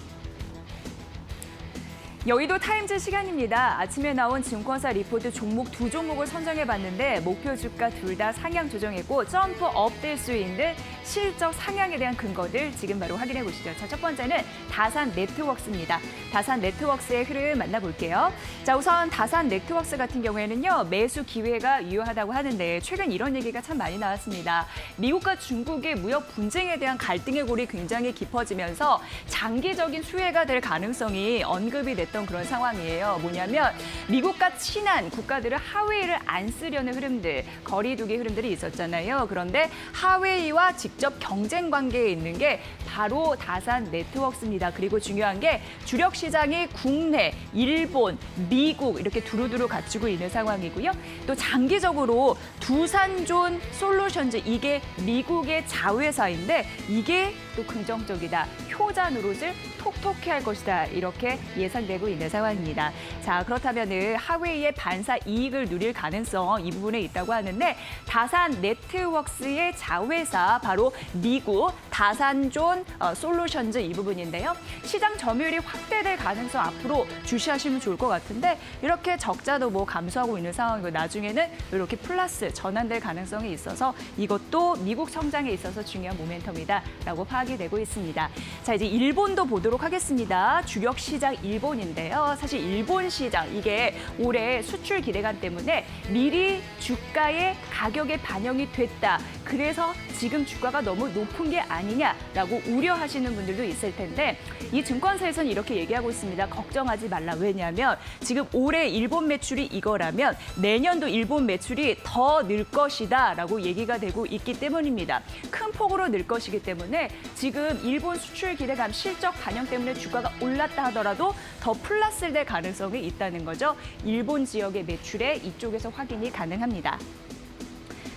여의도 타임즈 시간입니다. 아침에 나온 증권사 리포트 종목 2종목을 선정해봤는데 목표 주가 둘 다 상향 조정했고 점프 업 될 수 있는 실적 상향에 대한 근거들 지금 바로 확인해 보시죠. 자, 첫 번째는 다산 네트워크스입니다. 다산 네트워크스의 흐름 만나볼게요. 자, 우선 다산 네트워크스 같은 경우에는요, 매수 기회가 유효하다고 하는데 최근 이런 얘기가 참 많이 나왔습니다. 미국과 중국의 무역 분쟁에 대한 갈등의 골이 굉장히 깊어지면서 장기적인 수혜가 될 가능성이 언급이 됐던 그런 상황이에요. 뭐냐면 미국과 친한 국가들은 하웨이를 안 쓰려는 흐름들, 거리두기 흐름들이 있었잖아요. 그런데 하웨이와 직접 경쟁 관계에 있는 게 바로 다산 네트워크스입니다. 그리고 중요한 게 주력 시장이 국내, 일본, 미국 이렇게 두루두루 갖추고 있는 상황이고요. 또 장기적으로 두산존 솔루션즈, 이게 미국의 자회사인데 이게 또 긍정적이다. 효자 노릇을 톡톡히 할 것이다. 이렇게 예상되고 있는 상황입니다. 자, 그렇다면은 하웨이의 반사 이익을 누릴 가능성 이 부분에 있다고 하는데 다산 네트워크스의 자회사 바로 미국 다산존 솔루션즈 이 부분인데요. 시장 점유율이 확대될 가능성 앞으로 주시하시면 좋을 것 같은데 이렇게 적자도 뭐 감소하고 있는 상황이고 나중에는 이렇게 플러스 전환될 가능성이 있어서 이것도 미국 성장에 있어서 중요한 모멘텀이다라고 파악이 되고 있습니다. 자, 이제 일본도 보도록 하겠습니다. 주력 시장 일본인데요. 사실 일본 시장 이게 올해 수출 기대감 때문에 미리 주가의 가격에 반영이 됐다. 그래서 지금 주가가 너무 높은 게 아니냐라고 우려하시는 분들도 있을 텐데 이 증권사에서는 이렇게 얘기하고 있습니다. 걱정하지 말라. 왜냐하면 지금 올해 일본 매출이 이거라면 내년도 일본 매출이 더 늘 것이다라고 얘기가 되고 있기 때문입니다. 큰 폭으로 늘 것이기 때문에 지금 일본 수출 기대감 실적 반영 때문에 주가가 올랐다 하더라도 더 플러스 될 가능성이 있다는 거죠. 일본 지역의 매출에 이쪽에서 확인이 가능합니다.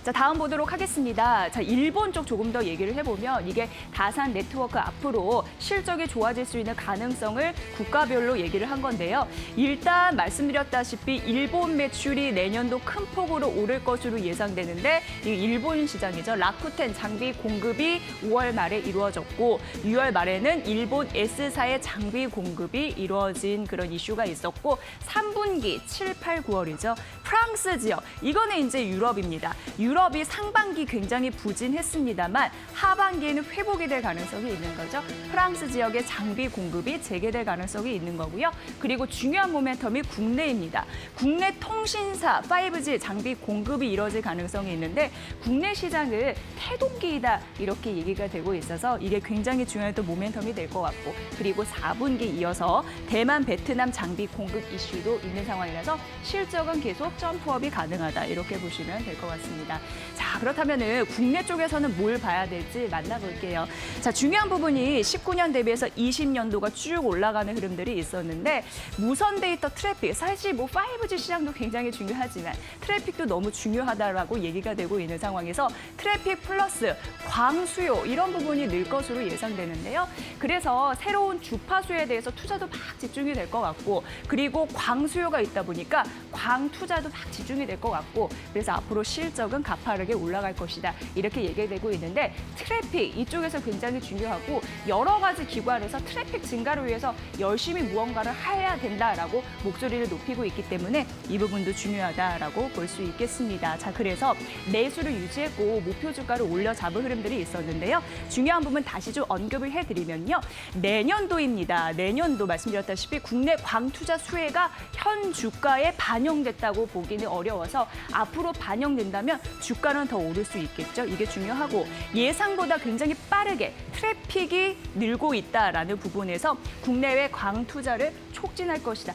자, 다음 보도록 하겠습니다. 자, 일본 쪽 조금 더 얘기를 해보면 이게 다산 네트워크 앞으로 실적이 좋아질 수 있는 가능성을 국가별로 얘기를 한 건데요. 일단 말씀드렸다시피 일본 매출이 내년도 큰 폭으로 오를 것으로 예상되는데 이 일본 시장이죠. 라쿠텐 장비 공급이 5월 말에 이루어졌고 6월 말에는 일본 S사의 장비 공급이 이루어진 그런 이슈가 있었고 3분기 7, 8, 9월이죠. 프랑스 지역, 이거는 이제 유럽입니다. 유럽이 상반기 굉장히 부진했습니다만 하반기에는 회복이 될 가능성이 있는 거죠. 프랑스 지역의 장비 공급이 재개될 가능성이 있는 거고요. 그리고 중요한 모멘텀이 국내입니다. 국내 통신사 5G 장비 공급이 이뤄질 가능성이 있는데 국내 시장은 태동기이다 이렇게 얘기가 되고 있어서 이게 굉장히 중요한 또 모멘텀이 될 것 같고 그리고 4분기 이어서 대만, 베트남 장비 공급 이슈도 있는 상황이라서 실적은 계속 점프업이 가능하다. 이렇게 보시면 될 것 같습니다. 자, 그렇다면은 국내 쪽에서는 뭘 봐야 될지 만나볼게요. 자, 중요한 부분이 19년 대비해서 20년도가 쭉 올라가는 흐름들이 있었는데 무선 데이터 트래픽, 사실 뭐 5G 시장도 굉장히 중요하지만 트래픽도 너무 중요하다라고 얘기가 되고 있는 상황에서 트래픽 플러스 광수요 이런 부분이 늘 것으로 예상되는데요. 그래서 새로운 주파수에 대해서 투자도 막 집중이 될 것 같고 그리고 광수요가 있다 보니까 광 투자도 막 집중이 될 것 같고 그래서 앞으로 실적은 가파르게 올라갈 것이다. 이렇게 얘기되고 있는데 트래픽 이쪽에서 굉장히 중요하고 여러 가지 기관에서 트래픽 증가를 위해서 열심히 무언가를 해야 된다라고 목소리를 높이고 있기 때문에 이 부분도 중요하다라고 볼 수 있겠습니다. 자, 그래서 매수를 유지했고 목표 주가를 올려 잡은 흐름들이 있었는데요. 중요한 부분 다시 좀 언급을 해드리면요. 내년도입니다. 내년도 말씀드렸다시피 국내 광투자 수혜가 현 주가에 반영됐다고 보기는 어려워서 앞으로 반영된다면 주가는 더 오를 수 있겠죠. 이게 중요하고 예상보다 굉장히 빠르게 트래픽이 늘고 있다라는 부분에서 국내외 광투자를 촉진할 것이다.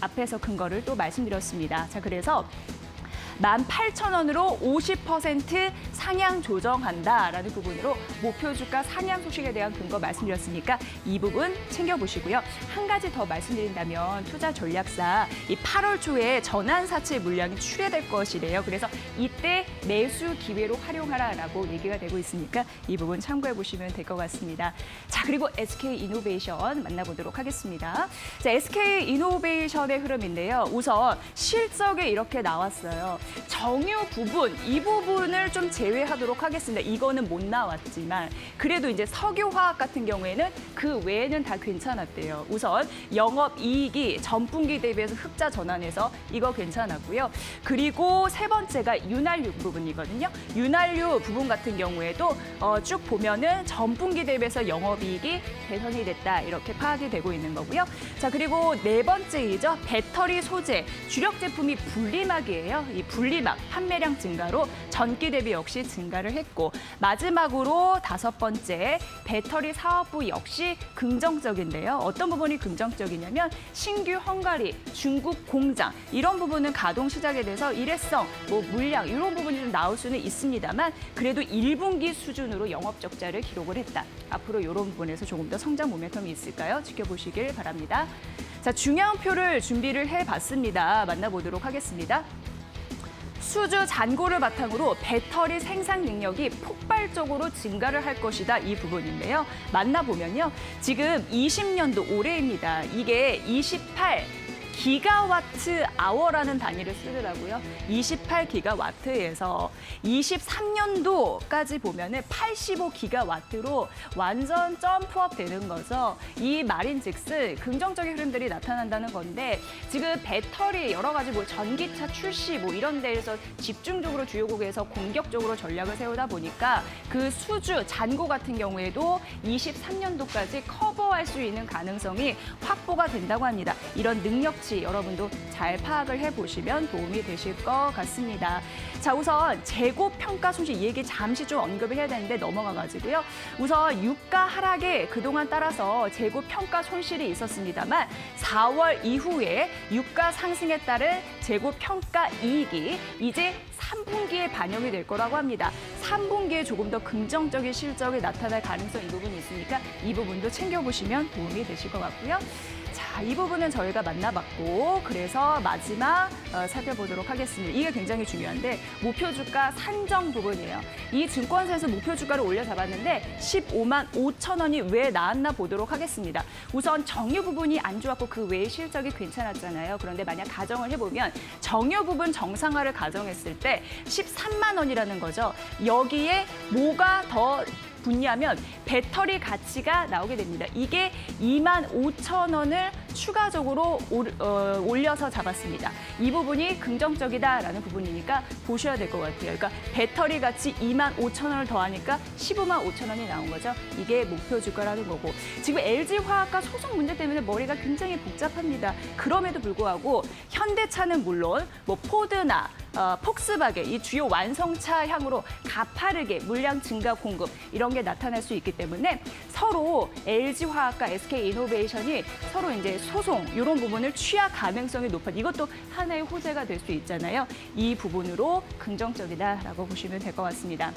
앞에서 근거를 또 말씀드렸습니다. 자, 그래서 18,000원으로 50% 상향 조정한다라는 부분으로 목표 주가 상향 소식에 대한 근거 말씀드렸으니까 이 부분 챙겨보시고요. 한 가지 더 말씀드린다면 투자 전략사 이 8월 초에 전환사채 물량이 출회될 것이래요. 그래서 이때 매수 기회로 활용하라라고 얘기가 되고 있으니까 이 부분 참고해 보시면 될 것 같습니다. 자, 그리고 SK이노베이션 만나보도록 하겠습니다. 자, SK이노베이션의 흐름인데요. 우선 실적에 이렇게 나왔어요. 정유 부분, 이 부분을 좀 제외하도록 하겠습니다. 이거는 못 나왔지만 그래도 이제 석유화학 같은 경우에는 그 외에는 다 괜찮았대요. 우선 영업이익이 전분기 대비해서 흑자 전환해서 이거 괜찮았고요. 그리고 세 번째가 윤활유 부분이거든요. 윤활유 부분 같은 경우에도 쭉 보면은 전분기 대비해서 영업이익이 개선이 됐다. 이렇게 파악이 되고 있는 거고요. 자, 그리고 네 번째이죠. 배터리 소재, 주력 제품이 분리막이에요. 이 분리막 판매량 증가로 전기 대비 역시 증가를 했고 마지막으로 다섯 번째 배터리 사업부 역시 긍정적인데요. 어떤 부분이 긍정적이냐면 신규 헝가리, 중국 공장 이런 부분은 가동 시작에 대해서 일회성, 뭐 물량 이런 부분이 좀 나올 수는 있습니다만 그래도 1분기 수준으로 영업 적자를 기록을 했다. 앞으로 이런 부분에서 조금 더 성장 모멘텀이 있을까요? 지켜보시길 바랍니다. 자, 중요한 표를 준비를 해봤습니다. 만나보도록 하겠습니다. 수주 잔고를 바탕으로 배터리 생산 능력이 폭발적으로 증가를 할 것이다. 이 부분인데요. 만나보면요. 지금 20년도 올해입니다. 이게 28기가와트 아워라는 단위를 쓰더라고요. 28기가와트에서 23년도까지 보면은 85기가와트로 완전 점프업 되는 거죠. 이 말인즉슨 긍정적인 흐름들이 나타난다는 건데 지금 배터리 여러 가지 뭐 전기차 출시 뭐 이런 데에서 집중적으로 주요국에서 공격적으로 전략을 세우다 보니까 그 수주 잔고 같은 경우에도 23년도까지 커버할 수 있는 가능성이 확보가 된다고 합니다. 이런 능력치 여러분도 잘 파악을 해보시면 도움이 되실 것 같습니다. 자, 우선 재고 평가 손실 이 얘기 잠시 좀 언급을 해야 되는데 넘어가가지고요. 우선 유가 하락에 그동안 따라서 재고 평가 손실이 있었습니다만 4월 이후에 유가 상승에 따른 재고 평가 이익이 이제 3분기에 반영이 될 거라고 합니다. 3분기에 조금 더 긍정적인 실적이 나타날 가능성 이 부분이 있으니까 이 부분도 챙겨보시면 도움이 되실 것 같고요. 자, 이 부분은 저희가 만나봤고 그래서 마지막 살펴보도록 하겠습니다. 이게 굉장히 중요한데 목표 주가 산정 부분이에요. 이 증권사에서 목표 주가를 올려잡았는데 15만 5천 원이 왜 나왔나 보도록 하겠습니다. 우선 정유 부분이 안 좋았고 그 외의 실적이 괜찮았잖아요. 그런데 만약 가정을 해보면 정유 부분 정상화를 가정했을 때 13만 원이라는 거죠. 여기에 뭐가 더 붙냐면 배터리 가치가 나오게 됩니다. 이게 2만 5천 원을 추가적으로 올려서 잡았습니다. 이 부분이 긍정적이다라는 부분이니까 보셔야 될 것 같아요. 그러니까 배터리 가치 2만 5천 원을 더하니까 15만 5천 원이 나온 거죠. 이게 목표 주가라는 거고 지금 LG화학과 소송 문제 때문에 머리가 굉장히 복잡합니다. 그럼에도 불구하고 현대차는 물론 뭐 포드나 폭스바겐, 이 주요 완성차 향으로 가파르게 물량 증가 공급 이런 게 나타날 수 있기 때문에 서로 LG화학과 SK이노베이션이 서로 이제 소송 이런 부분을 취하 가능성이 높은 이것도 하나의 호재가 될 수 있잖아요. 이 부분으로 긍정적이다라고 보시면 될 것 같습니다.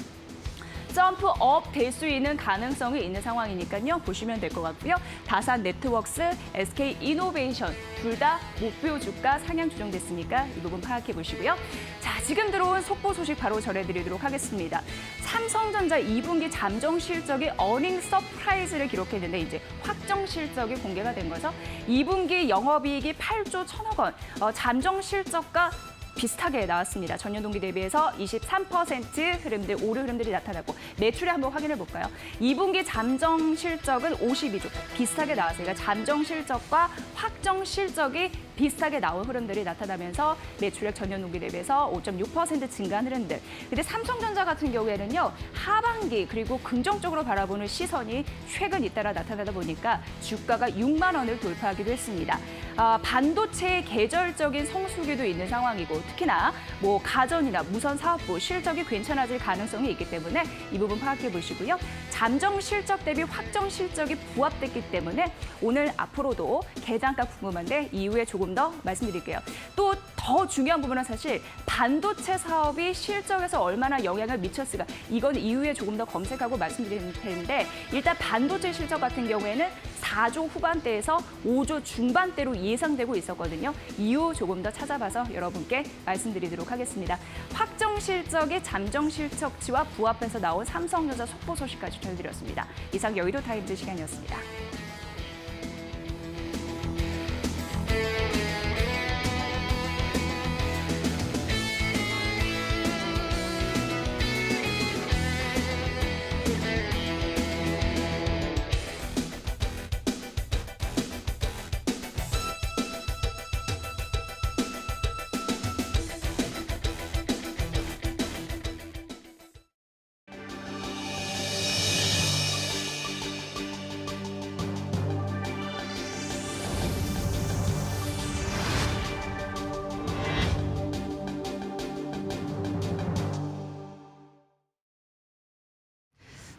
점프업 될 수 있는 가능성이 있는 상황이니까요. 보시면 될 것 같고요. 다산 네트워크스, SK이노베이션 둘 다 목표 주가 상향 조정됐으니까 이 부분 파악해 보시고요. 자, 지금 들어온 속보 소식 바로 전해드리도록 하겠습니다. 삼성전자 2분기 잠정 실적이 어닝 서프라이즈를 기록했는데 이제 확정 실적이 공개가 된 거죠. 2분기 영업이익이 8조 1천억 원, 잠정 실적과 비슷하게 나왔습니다. 전년 동기 대비해서 23% 흐름들, 오르 흐름들이 나타나고 매출에 한번 확인해 볼까요? 2분기 잠정 실적은 52조, 비슷하게 나왔어요. 그러니까 잠정 실적과 확정 실적이 비슷하게 나온 흐름들이 나타나면서 매출액 전년 동기 대비해서 5.6% 증가한 흐름들. 근데 삼성전자 같은 경우에는요, 하반기 그리고 긍정적으로 바라보는 시선이 최근 잇따라 나타나다 보니까 주가가 6만 원을 돌파하기도 했습니다. 반도체의 계절적인 성수기도 있는 상황이고 특히나 뭐 가전이나 무선 사업부 실적이 괜찮아질 가능성이 있기 때문에 이 부분 파악해 보시고요. 잠정 실적 대비 확정 실적이 부합됐기 때문에 오늘 앞으로도 계장가 궁금한데 이후에 조금 더 말씀드릴게요. 또 더 중요한 부분은 사실 반도체 사업이 실적에서 얼마나 영향을 미쳤을까 이건 이후에 조금 더 검색하고 말씀드릴 텐데 일단 반도체 실적 같은 경우에는 4조 후반대에서 5조 중반대로 예상되고 있었거든요. 이후 조금 더 찾아봐서 여러분께 말씀드리도록 하겠습니다. 확정 실적의 잠정 실적치와 부합해서 나온 삼성전자 속보 소식까지 전해드렸습니다. 이상 여의도 타임즈 시간이었습니다.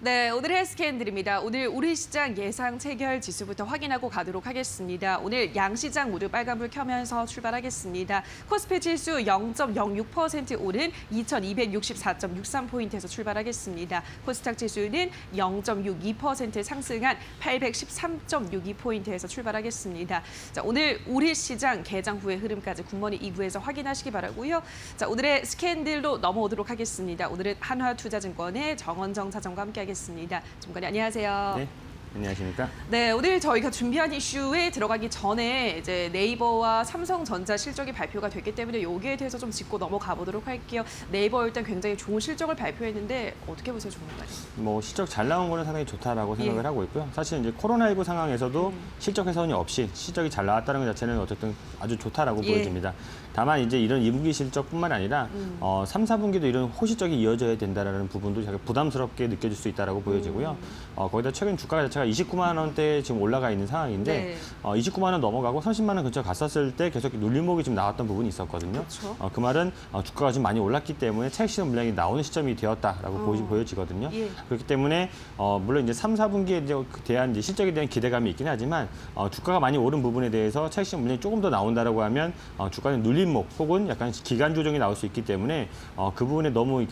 네, 오늘의 스캔들입니다. 오늘 우리 시장 예상 체결 지수부터 확인하고 가도록 하겠습니다. 오늘 양시장 모두 빨간불 켜면서 출발하겠습니다. 코스피 지수 0.06% 오른 2264.63포인트에서 출발하겠습니다. 코스닥 지수는 0.62% 상승한 813.62포인트에서 출발하겠습니다. 자, 오늘 우리 시장 개장 후의 흐름까지 굿모닝 2부에서 확인하시기 바라고요. 자, 오늘의 스캔들로 넘어오도록 하겠습니다. 오늘은 한화투자증권의 정원정 차장과 함께하겠습니다. 정관님 안녕하세요. 네, 안녕하십니까? 네, 오늘 저희가 준비한 이슈에 들어가기 전에 이제 네이버와 삼성전자 실적이 발표가 됐기 때문에 여기에 대해서 좀 짚고 넘어가 보도록 할게요. 네이버 일단 굉장히 좋은 실적을 발표했는데 어떻게 보세요, 전문가님? 뭐 실적 잘 나온 거는 상당히 좋다라고 생각을 예. 하고 있고요. 사실 이제 코로나19 상황에서도 실적 훼손이 없이 실적이 잘 나왔다는 것 자체는 어쨌든 아주 좋다라고 예. 보여집니다. 다만 이제 이런 2분기 실적뿐만 아니라 3, 4분기도 이런 호실적이 이어져야 된다라는 부분도 제가 부담스럽게 느껴질 수 있다라고 보여지고요. 거기다 최근 주가 자체가 29만 원대에 지금 올라가 있는 상황인데 네. 29만 원 넘어가고 30만 원 근처 갔었을 때 계속 눌림목이 좀 나왔던 부분이 있었거든요. 그렇죠. 그 말은 주가가 좀 많이 올랐기 때문에 차익 실현 물량이 나오는 시점이 되었다라고 보여지거든요. 예. 그렇기 때문에 물론 이제 3, 4분기에 대한 이제 실적에 대한 기대감이 있긴 하지만 주가가 많이 오른 부분에 대해서 차익 실현 물량이 조금 더 나온다라고 하면 주가는 눌림목 혹은 약간 기간 조정이 나올 수 있기 때문에 그 부분에 너무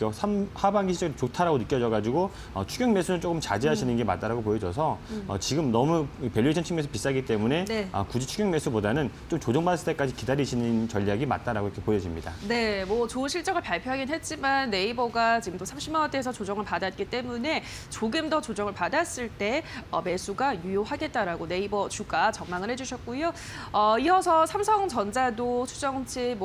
하반기 실적이 좋다라고 느껴져가지고 추격 매수는 조금 자제하시는 게 맞다라고 보여져서 지금 너무 밸류에이션 측면에서 비싸기 때문에 네. 굳이 추격 매수보다는 좀 조정받을 때까지 기다리시는 전략이 맞다라고 이렇게 보여집니다. 네, 뭐 좋은 실적을 발표하긴 했지만 네이버가 지금도 30만 원대에서 조정을 받았기 때문에 조금 더 조정을 받았을 때 매수가 유효하겠다라고 네이버 주가 전망을 해주셨고요. 이어서 삼성전자도 추정치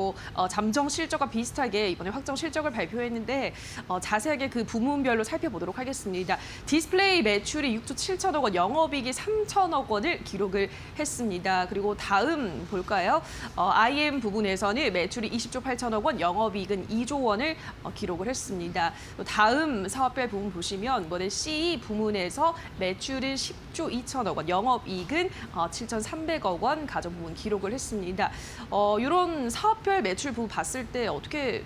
잠정 실적과 비슷하게 이번에 확정 실적을 발표했는데 자세하게 그 부문별로 살펴보도록 하겠습니다. 디스플레이 매출이 6조 7천억 원, 영업이익이 3천억 원을 기록을 했습니다. 그리고 다음 볼까요? IM 부분에서는 매출이 20조 8천억 원, 영업이익은 2조 원을 기록을 했습니다. 다음 사업별 부분 보시면 이번에 CE 부문에서 매출은 10조 2천억 원, 영업이익은 7,300억 원 가전 부분 기록을 했습니다. 이런 사업별 매출 부분 봤을 때 어떻게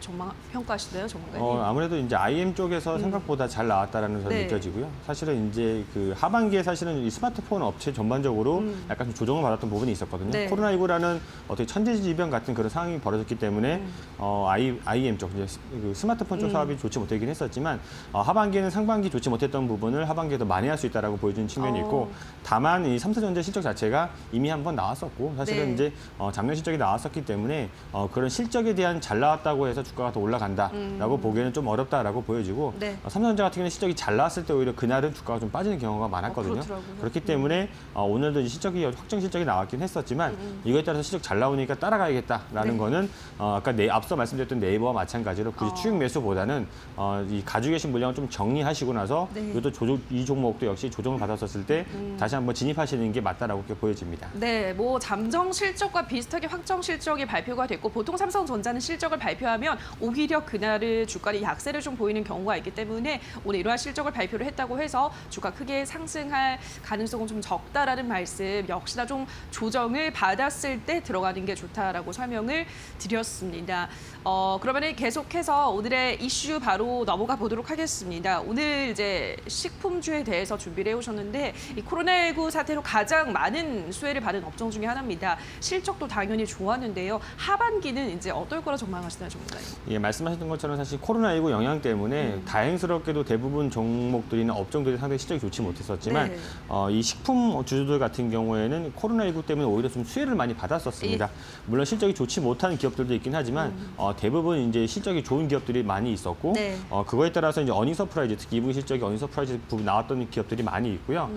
평가하시나요, 전문가님? 아무래도 이제 IM 쪽에서 생각보다 잘 나왔다라는 점이 네. 느껴지고요. 사실은 이제 그 하반기에 사실은 이 스마트폰 업체 전반적으로 약간 좀 조정을 받았던 부분이 있었거든요. 네. 코로나19라는 어떻게 천재지변 같은 그런 상황이 벌어졌기 때문에 IM 쪽, 이제 그 스마트폰 쪽 사업이 좋지 못하긴 했었지만 하반기에는 상반기 좋지 못했던 부분을 하반기에 더 많이 할 수 있다라고 보여주는 측면이 있고, 다만 이 삼성전자 실적 자체가 이미 한번 나왔었고 사실은 네. 이제 작년 실적이 나왔었기 때문에 그런 실적에 대한 잘 나왔다고 해서 주가가 더 올라간다라고 보기에는 좀 어렵다라고 보여지고, 네. 삼성전자 같은 경우는 실적이 잘 나왔을 때 오히려 그날은 주가가 좀 빠지는 경우가 많았거든요. 그렇더라고요. 그렇기 때문에 오늘도 이제 확정 실적이 나왔긴 했었지만 이거에 따라서 실적 잘 나오니까 따라가야겠다라는 네. 거는 아까 앞서 말씀드렸던 네이버와 마찬가지로 굳이 추격 매수보다는 이 가지고 계신 물량을 좀 정리하시고 나서 네. 이것도 이 종목도 역시 조정을 받았었을 때 다시 한번 진입하시는 게 맞다라고 그렇게 보여집니다. 네, 뭐 잠정 실적과 비슷하게 확정 실적이 발표가 됐고, 보통 삼성전자는 실적을 발표하면 오히려 그날의 주가의 약세를 좀 보이는 경우가 있기 때문에 오늘 이러한 실적을 발표를 했다고 해서 주가 크게 상승할 가능성은 좀 적다라는 말씀, 역시나 좀 조정을 받았을 때 들어가는 게 좋다라고 설명을 드렸습니다. 그러면 계속해서 오늘의 이슈 바로 넘어가 보도록 하겠습니다. 오늘 이제 식품주에 대해서 준비를 해오셨는데, 이 코로나19 사태로 가장 많은 수혜를 받은 업종 중에 하나입니다. 실적도 당연히 좋았는데요. 하반기는 이제 어떨 거라 전망하시나요, 전문가님? 예, 말씀하셨던 것처럼 사실 코로나19 영향 때문에 다행스럽게도 대부분 종목들이나 업종들이 상당히 실적이 좋지 못했었지만 네. 이 식품 주주들 같은 경우에는 코로나19 때문에 오히려 좀 수혜를 많이 받았었습니다. 물론 실적이 좋지 못한 기업들도 있긴 하지만 대부분 이제 실적이 좋은 기업들이 많이 있었고, 네. 그거에 따라서 이제 어닝 서프라이즈, 특히 2분기 실적이 어닝 서프라이즈 부분 나왔던 기업들이 많이 있고요.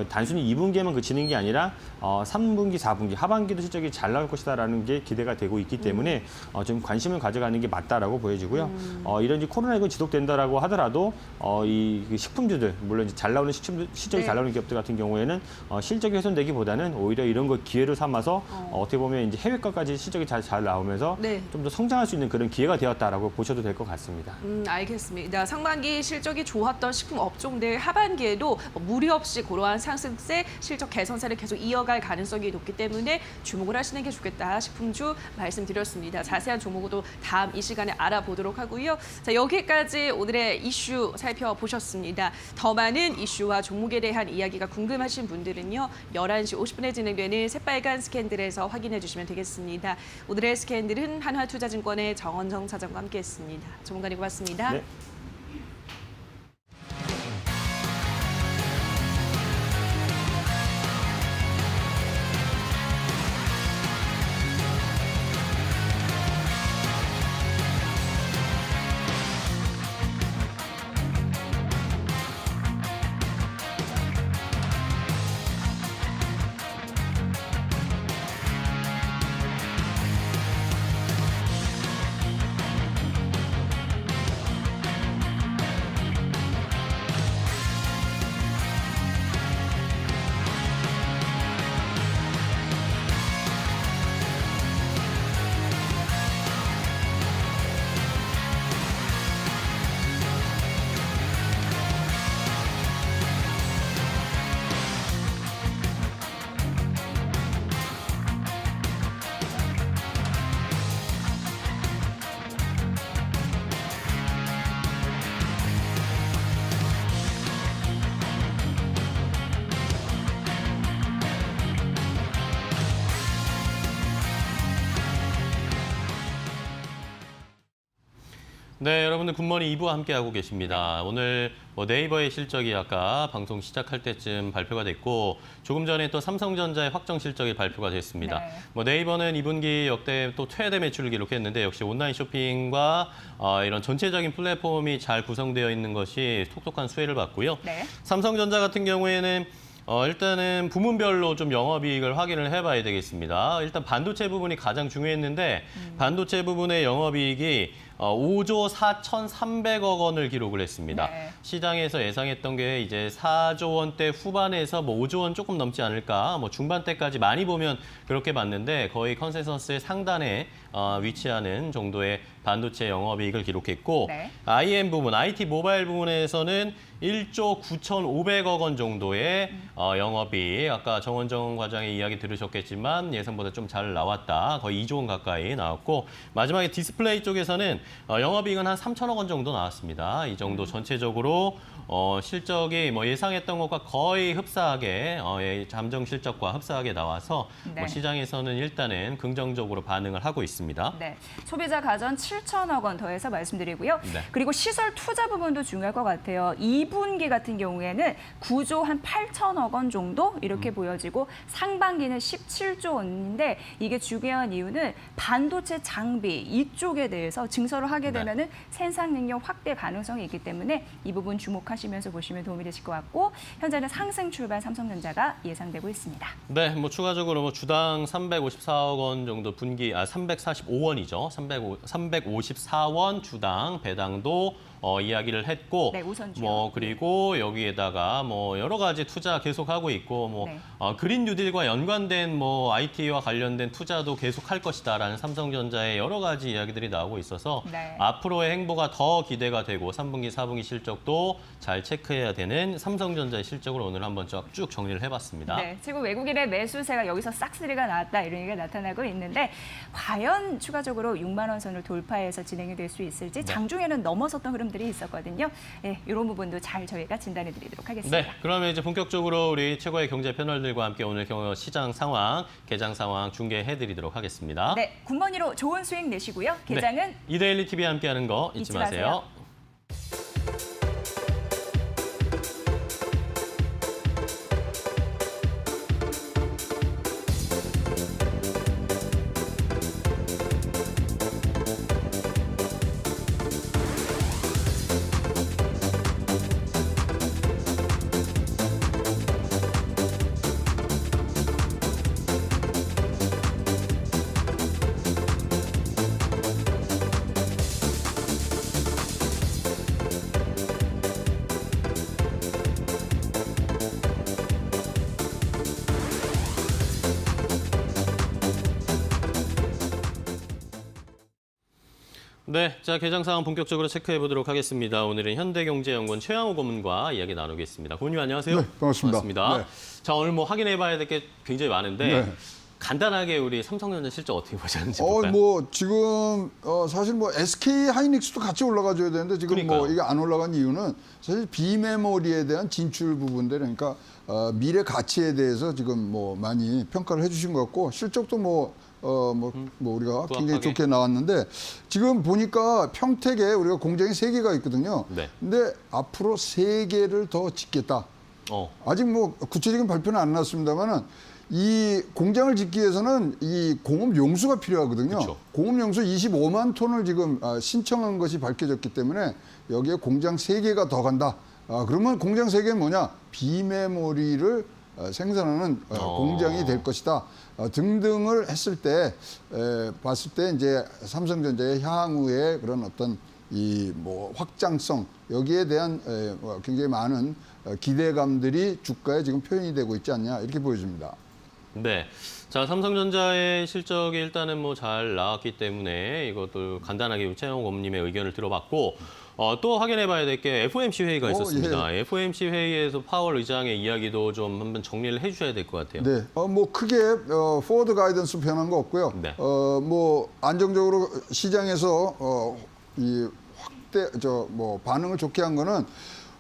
단순히 2분기에만 그치는 게 아니라 3분기, 4분기, 하반기도 실적이 잘 나올 것이다라는 게 기대가 되고 있기 때문에 좀 관심을 가져가는 게 맞다라고 보여지고요. 이런 이제 코로나19 지속된다라고 하더라도 이 식품주들, 물론 이제 잘 나오는 실적이 네. 잘 나오는 기업들 같은 경우에는 실적이 훼손되기보다는 오히려 이런 걸 기회로 삼아서 어떻게 보면 이제 해외 것까지 실적이 잘 나오면서 네. 좀 더 성장할 수 있는 그런 기회가 되었다라고 보셔도 될 것 같습니다. 알겠습니다. 상반기 실적이 좋았던 식품 업종들 하반기에도 무리 없이 그러한 상승세, 실적 개선세를 계속 이어갈 가능성이 높기 때문에 주목을 하시는 게 좋겠다. 식품주 말씀드렸습니다. 자세한 종목도 다음 이 시간에 알아보도록 하고요. 자, 여기까지 오늘의 이슈 살펴보셨습니다. 더 많은 이슈와 종목에 대한 이야기가 궁금하신 분들은요, 11시 50분에 진행되는 새빨간 스캔들에서 확인해 주시면 되겠습니다. 오늘의 스캔들은 한화투자증권의 정원정 차장과 함께했습니다. 전문가님 고맙습니다. 네. 네, 여러분들 굿모닝 2부 함께하고 계십니다. 오늘 네이버의 실적이 아까 방송 시작할 때쯤 발표가 됐고, 조금 전에 또 삼성전자의 확정 실적이 발표가 됐습니다. 네. 네이버는 2분기 역대 또 최대 매출을 기록했는데, 역시 온라인 쇼핑과 이런 전체적인 플랫폼이 잘 구성되어 있는 것이 톡톡한 수혜를 받고요. 네. 삼성전자 같은 경우에는 일단은 부문별로 좀 영업이익을 확인을 해봐야 되겠습니다. 일단 반도체 부분이 가장 중요했는데 반도체 부분의 영업이익이 5조 4,300억 원을 기록을 했습니다. 네. 시장에서 예상했던 게 이제 4조 원대 후반에서 뭐 5조 원 조금 넘지 않을까, 뭐 중반대까지 많이 보면 그렇게 봤는데 거의 컨센서스의 상단에 위치하는 정도의 반도체 영업이익을 기록했고 네. IM 부분, IT 모바일 부분에서는 1조 9,500억 원 정도의 영업이익, 아까 정원정 과장의 이야기 들으셨겠지만 예상보다 좀 잘 나왔다. 거의 2조 원 가까이 나왔고 마지막에 디스플레이 쪽에서는 영업이익은 한 3천억 원 정도 나왔습니다. 이 정도 전체적으로 실적이 뭐 예상했던 것과 거의 흡사하게 잠정 실적과 흡사하게 나와서 네. 뭐 시장에서는 일단은 긍정적으로 반응을 하고 있습니다. 네, 소비자 가전 7천억 원 더해서 말씀드리고요. 네. 그리고 시설 투자 부분도 중요할 것 같아요. 2분기 같은 경우에는 9조 한 8천억 원 정도 이렇게 보여지고 상반기는 17조 원인데 이게 중요한 이유는 반도체 장비 이쪽에 대해서 증설을 하게 네. 되면은 생산 능력 확대 가능성이 있기 때문에 이 부분 주목하시면서 보시면 도움이 되실 것 같고 현재는 상승 출발 삼성전자가 예상되고 있습니다. 네, 뭐 추가적으로 뭐 주당 354억 원 정도 345원이죠. 354원 주당 배당도 이야기를 했고, 네, 우선주요. 뭐 그리고 여기에다가 뭐 여러 가지 투자 계속하고 있고, 뭐 네. 그린 뉴딜과 연관된 뭐 IT와 관련된 투자도 계속할 것이다라는 삼성전자의 여러 가지 이야기들이 나오고 있어서 네. 앞으로의 행보가 더 기대가 되고 3분기, 4분기 실적도 잘 체크해야 되는 삼성전자의 실적을 오늘 한번 쭉 정리를 해봤습니다. 네, 지금 외국인의 매수세가 여기서 싹쓸이가 나왔다 이런 얘기가 나타나고 있는데 과연 추가적으로 6만 원 선을 돌파해서 진행이 될 수 있을지 장중에는 넘어섰던 흐름들이 있었거든요. 네, 이런 부분도 잘 저희가 진단해드리도록 하겠습니다. 네, 그러면 이제 본격적으로 우리 최고의 경제 패널들과 함께 오늘 시장 상황, 개장 상황 중계해드리도록 하겠습니다. 네, 굿머니로 좋은 수익 내시고요. 개장은 네, 이데일리 TV 함께하는 거 잊지 마세요. 네, 자 개장 상황 본격적으로 체크해 보도록 하겠습니다. 오늘은 현대경제연구원 최양호 고문과 이야기 나누겠습니다. 고문님 안녕하세요. 네, 반갑습니다. 네. 자 오늘 뭐 확인해 봐야 될 게 굉장히 많은데 네. 간단하게 우리 삼성전자 실적 어떻게 보셨는지 볼까요? 뭐 지금 사실 뭐 SK 하이닉스도 같이 올라가줘야 되는데 지금 그러니까요. 뭐 이게 안 올라간 이유는 사실 비메모리에 대한 진출 부분들 그러니까 미래 가치에 대해서 지금 뭐 많이 평가를 해주신 것 같고 실적도 뭐 우리가 굉장히 좋게 나왔는데 지금 보니까 평택에 우리가 공장이 3개가 있거든요. 네. 근데 앞으로 3개를 더 짓겠다. 아직 뭐 구체적인 발표는 안 났습니다만은 이 공장을 짓기 위해서는 이 공업 용수가 필요하거든요. 그쵸. 공업 용수 25만 톤을 지금 신청한 것이 밝혀졌기 때문에 여기에 공장 3개가 더 간다. 그러면 공장 3개는 뭐냐? 비메모리를 생산하는 공장이 될 것이다. 등등을 했을 때 봤을 때 이제 삼성전자의 향후의 그런 어떤 이 뭐 확장성 여기에 대한 굉장히 많은 기대감들이 주가에 지금 표현이 되고 있지 않냐 이렇게 보여집니다. 네. 자, 삼성전자의 실적이 일단은 뭐 잘 나왔기 때문에 이것도 간단하게 최양호 고문님의 의견을 들어봤고 또 확인해 봐야 될 게 FOMC 회의가 있었습니다. 예. FOMC 회의에서 파월 의장의 이야기도 좀 한번 정리를 해 주셔야 될 것 같아요. 네. 뭐 크게 포워드 가이던스 변한 거 없고요. 네. 뭐 안정적으로 시장에서 이 확대 반응을 좋게 한 거는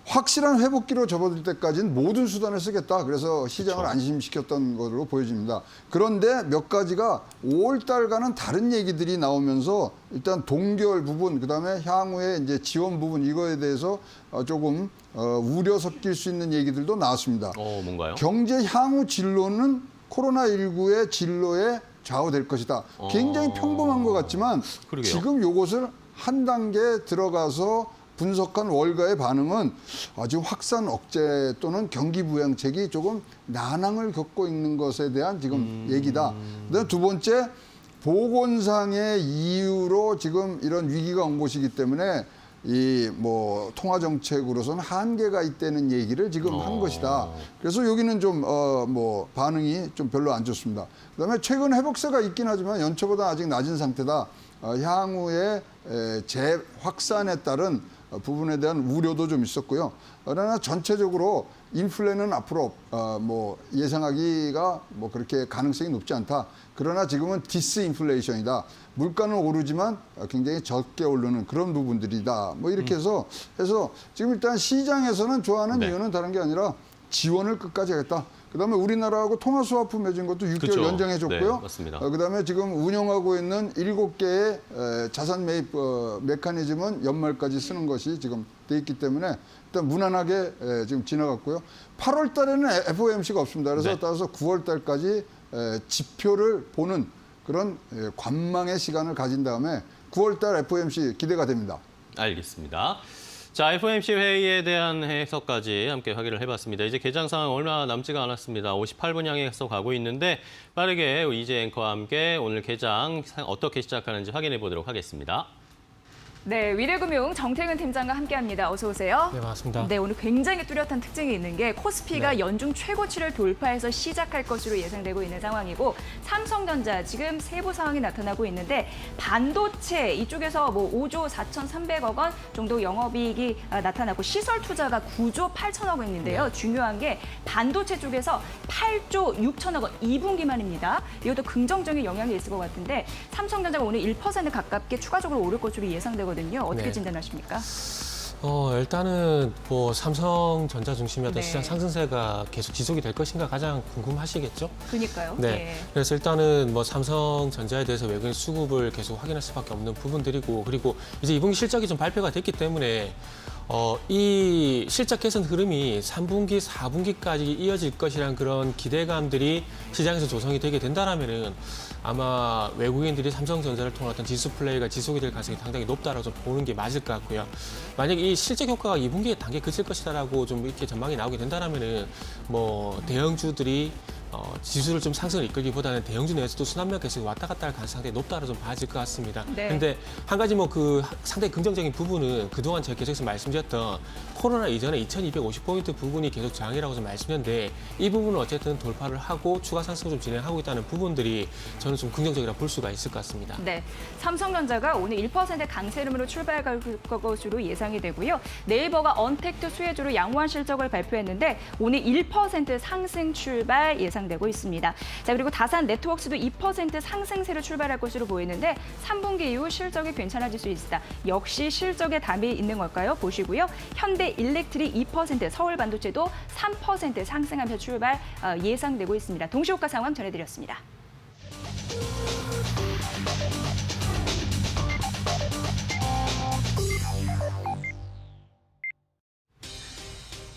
확실한 회복기로 접어들 때까지는 모든 수단을 쓰겠다. 그래서 시장을 안심시켰던 것으로 보여집니다. 그런데 몇 가지가 5월 달과는 다른 얘기들이 나오면서 일단 동결 부분, 그다음에 향후에 이제 지원 부분 이거에 대해서 조금 우려 섞일 수 있는 얘기들도 나왔습니다. 뭔가요? 경제 향후 진로는 코로나19의 진로에 좌우될 것이다. 굉장히 평범한 것 같지만 그러게요. 지금 요것을 한 단계 들어가서 분석한 월가의 반응은 지금 확산 억제 또는 경기 부양책이 조금 난항을 겪고 있는 것에 대한 지금 얘기다. 그다음 두 번째 보건상의 이유로 지금 이런 위기가 온 것이기 때문에 이 뭐 통화 정책으로서는 한계가 있다는 얘기를 지금 한 것이다. 그래서 여기는 좀 뭐 반응이 좀 별로 안 좋습니다. 그다음에 최근 회복세가 있긴 하지만 연초보다 아직 낮은 상태다. 향후에 재확산에 따른 부분에 대한 우려도 좀 있었고요. 그러나 전체적으로 인플레는 앞으로 뭐 예상하기가 뭐 그렇게 가능성이 높지 않다. 그러나 지금은 디스인플레이션이다. 물가는 오르지만 굉장히 적게 오르는 그런 부분들이다. 뭐 이렇게 해서 지금 일단 시장에서는 좋아하는 네. 이유는 다른 게 아니라 지원을 끝까지 하겠다. 그다음에 우리나라하고 통화 스와프 맺은 것도 6개월 그쵸. 연장해 줬고요. 네, 맞습니다. 그다음에 지금 운영하고 있는 7개의 자산 매입 메커니즘은 연말까지 쓰는 것이 지금 돼 있기 때문에 일단 무난하게 지금 지나갔고요. 8월 달에는 FOMC가 없습니다. 그래서 네. 따라서 9월 달까지 지표를 보는 그런 관망의 시간을 가진 다음에 9월 달 FOMC 기대가 됩니다. 알겠습니다. 자, FOMC 회의에 대한 해석까지 함께 확인을 해봤습니다. 이제 개장 상황 얼마 남지가 않았습니다. 58분 향해서 가고 있는데 빠르게 이재 앵커와 함께 오늘 개장 어떻게 시작하는지 확인해 보도록 하겠습니다. 네, 위례금융 정태근 팀장과 함께합니다. 어서 오세요. 네, 반갑습니다. 네, 오늘 굉장히 뚜렷한 특징이 있는 게 코스피가 네. 연중 최고치를 돌파해서 시작할 것으로 예상되고 있는 상황이고 삼성전자 지금 세부 상황이 나타나고 있는데 반도체 이쪽에서 뭐 5조 4,300억 원 정도 영업이익이 나타나고 시설 투자가 9조 8천억 원인데요. 중요한 게 반도체 쪽에서 8조 6천억 원 2분기만입니다. 이것도 긍정적인 영향이 있을 것 같은데 삼성전자가 오늘 1% 가깝게 추가적으로 오를 것으로 예상되거든요. 어떻게 네. 진단하십니까? 일단은 뭐 삼성전자 중심이었던 네. 시장 상승세가 계속 지속이 될 것인가 가장 궁금하시겠죠? 그러니까요. 네. 예. 그래서 일단은 뭐 삼성전자에 대해서 외국인 수급을 계속 확인할 수밖에 없는 부분들이고 그리고 이제 2분기 실적이 좀 발표가 됐기 때문에 이 실적 개선 흐름이 3분기, 4분기까지 이어질 것이라는 그런 기대감들이 시장에서 조성이 되게 된다라면은 아마 외국인들이 삼성전자를 통한 어떤 지수 플레이가 지속이 될 가능성이 상당히 높다라고 좀 보는 게 맞을 것 같고요. 만약에 이 실적 효과가 2분기에 단계 그칠 것이다라고 좀 이렇게 전망이 나오게 된다라면은 뭐 대형주들이 지수를 좀 상승을 이끌기보다는 대형주 내에서도 순환매가 계속 왔다 갔다 할 가능성이 상당히 높다로 좀 봐질 것 같습니다. 네. 그런데 한 가지 뭐 그 상당히 긍정적인 부분은 그동안 제가 계속해서 말씀드렸던 코로나 이전에 2250포인트 부분이 계속 저항이라고 좀 말씀드렸는데 이 부분은 어쨌든 돌파를 하고 추가 상승을 좀 진행하고 있다는 부분들이 저는 좀 긍정적이라 볼 수가 있을 것 같습니다. 네, 삼성전자가 오늘 1% 강세 흐름으로 출발할 것으로 예상이 되고요. 네이버가 언택트 수혜주로 양호한 실적을 발표했는데 오늘 1% 상승 출발 예상되고 있습니다. 자, 그리고 다산 네트워크스도 2% 상승세로 출발할 것으로 보이는데 3분기 이후 실적이 괜찮아질 수 있다. 역시 실적에 담이 있는 걸까요? 보시고요. 현대 일렉트릭 2%, 서울 반도체도 3% 상승하면서 출발 예상되고 있습니다. 동시효과 상황 전해드렸습니다.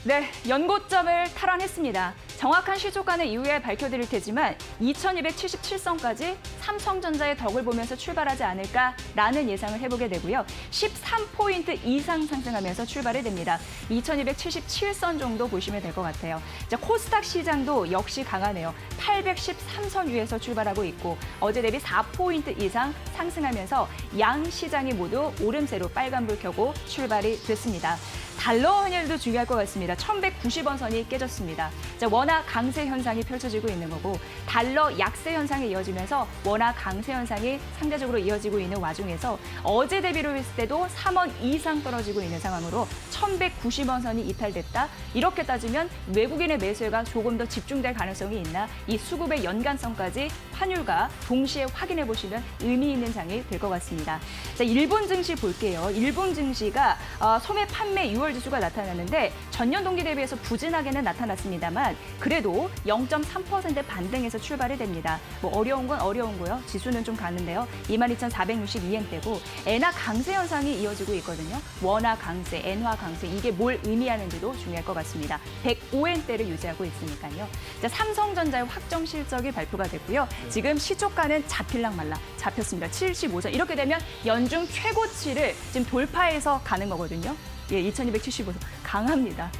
네, 연고점을 탈환했습니다. 정확한 시초가는 이후에 밝혀드릴 테지만 2277선까지 삼성전자의 덕을 보면서 출발하지 않을까라는 예상을 해보게 되고요. 13포인트 이상 상승하면서 출발이 됩니다. 2277선 정도 보시면 될 것 같아요. 자, 코스닥 시장도 역시 강하네요. 813선 위에서 출발하고 있고 어제 대비 4포인트 이상 상승하면서 양 시장이 모두 오름세로 빨간불 켜고 출발이 됐습니다. 달러 환율도 중요할 것 같습니다. 1190원 선이 깨졌습니다. 자, 워낙 강세 현상이 펼쳐지고 있는 거고 달러 약세 현상이 이어지면서 워낙 강세 현상이 상대적으로 이어지고 있는 와중에서 어제 대비로 했을 때도 3원 이상 떨어지고 있는 상황으로 1190원 선이 이탈됐다. 이렇게 따지면 외국인의 매수가 조금 더 집중될 가능성이 있나 이 수급의 연관성까지 환율과 동시에 확인해 보시면 의미 있는 장이 될 것 같습니다. 자, 일본 증시 볼게요. 일본 증시가 소매 판매 6월 지수가 나타났는데 전년 동기 대비해서 부진하게는 나타났습니다만 그래도 0.3% 반등해서 출발이 됩니다. 뭐 어려운 건 어려운 거요. 지수는 좀 가는데요. 22,462엔대고 엔화 강세 현상이 이어지고 있거든요. 원화 강세, 엔화 강세 이게 뭘 의미하는지도 중요할 것 같습니다. 105엔대를 유지하고 있으니까요. 자, 삼성전자의 확정 실적이 발표가 됐고요. 지금 시초가는 잡힐랑 말라 잡혔습니다. 75선. 이렇게 되면 연중 최고치를 지금 돌파해서 가는 거거든요. 예, 2275선. 강합니다.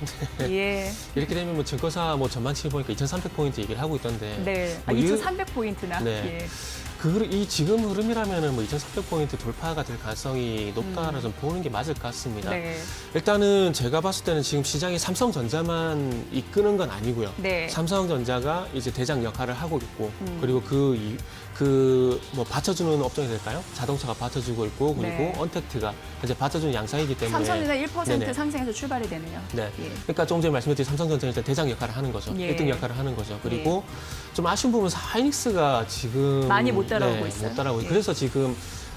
예. 이렇게 되면 뭐 증권사 뭐 전반치 보니까 2,300포인트 얘기를 하고 있던데. 네. 뭐 이- 2,300포인트나. 네. 예. 이 지금 흐름이라면은 뭐 2,300포인트 돌파가 될 가능성이 높다라 좀 보는 게 맞을 것 같습니다. 네. 일단은 제가 봤을 때는 지금 시장이 삼성전자만 이끄는 건 아니고요. 네. 삼성전자가 이제 대장 역할을 하고 있고 그리고 뭐 받쳐주는 업종이 될까요? 자동차가 받쳐주고 있고 그리고 네. 언택트가 현재 받쳐주는 양상이기 때문에 삼성전자 1% 네네. 상승해서 출발이 되네요. 네. 예. 그러니까 조금 전에 말씀드린 삼성전자는 일단 대장 역할을 하는 거죠. 예. 1등 역할을 하는 거죠. 그리고 좀 아쉬운 부분은 하이닉스가 지금 많이 못 따라오고 있어요. 못 따라오고 예. 그래서 지금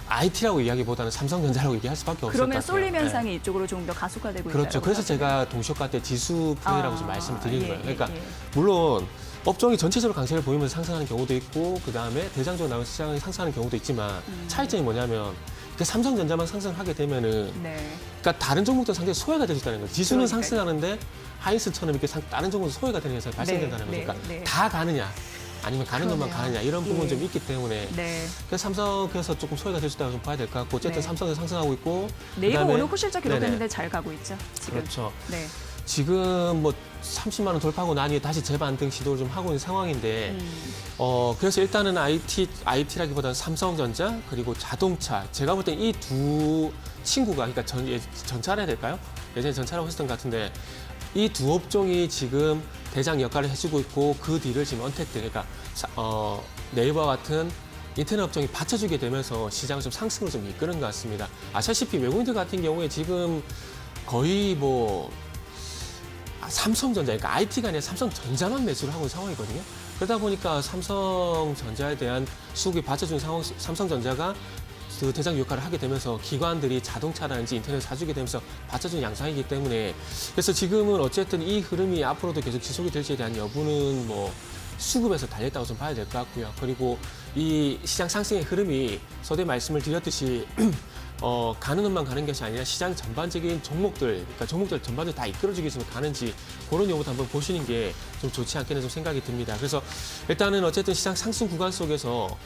IT라고 이야기보다는 삼성전자라고 얘기할 수밖에 없을 것 그러면 같아요. 쏠림 네. 현상이 이쪽으로 좀 더 가속화되고 있다. 그렇죠. 그래서 제가 동시효과 때 지수 플레이라고 좀 말씀을 드리는 예, 거예요. 예, 그러니까 예. 물론 업종이 전체적으로 강세를 보이면서 상승하는 경우도 있고 그다음에 대장적으로 나오는 시장이 상승하는 경우도 있지만 차이점이 뭐냐면 그 삼성전자만 상승하게 되면은 네. 그러니까 다른 종목도 상당히 소외가 될 수 있다는 거예요. 지수는 그러니까요. 상승하는데 하이닉스처럼 이렇게 다른 종목도 소외가 되는 현상이 발생된다는 네, 거죠. 그러니까 네, 네. 다 가느냐 아니면 가는 놈만 그러네요. 가느냐 이런 부분이 예. 좀 있기 때문에 네. 그래서 그래서 조금 소외가 될 수 있다고 좀 봐야 될 것 같고 어쨌든 네. 삼성은 상승하고 있고 네이버 그다음에- 오늘 호실적 기록했는데 네네. 잘 가고 있죠. 지금. 그렇죠. 네. 지금 뭐 30만 원 돌파하고 난 뒤에 다시 재반등 시도를 좀 하고 있는 상황인데 그래서 일단은 IT라기보다는 삼성전자 그리고 자동차 제가 볼 때 이 두 친구가 그러니까 전차라 해야 될까요? 예전에 전차라고 했었던 것 같은데 이 두 업종이 지금 대장 역할을 해주고 있고 그 뒤를 지금 언택트 그러니까 네이버 같은 인터넷 업종이 받쳐주게 되면서 시장을 좀 상승으로 좀 이끄는 것 같습니다. 아시다시피 외국인들 같은 경우에 지금 거의 뭐 삼성전자, 그러니까 IT가 아니라 삼성전자만 매수를 하고 있는 상황이거든요. 그러다 보니까 삼성전자에 대한 수급이 받쳐준 상황, 삼성전자가 그 대장 역할을 하게 되면서 기관들이 자동차라든지 인터넷 사주게 되면서 받쳐준 양상이기 때문에 그래서 지금은 어쨌든 이 흐름이 앞으로도 계속 지속이 될지에 대한 여부는 뭐 수급에서 달렸다고 좀 봐야 될 것 같고요. 그리고 이 시장 상승의 흐름이 서두에 말씀을 드렸듯이 가는 놈만 가는 것이 아니라 시장 전반적인 종목들, 그러니까 종목들 전반적으로 다 이끌어주기 위해서 가는지 그런 여부도 한번 보시는 게 좀 좋지 않겠나 좀 생각이 듭니다. 그래서 일단은 어쨌든 시장 상승 구간 속에서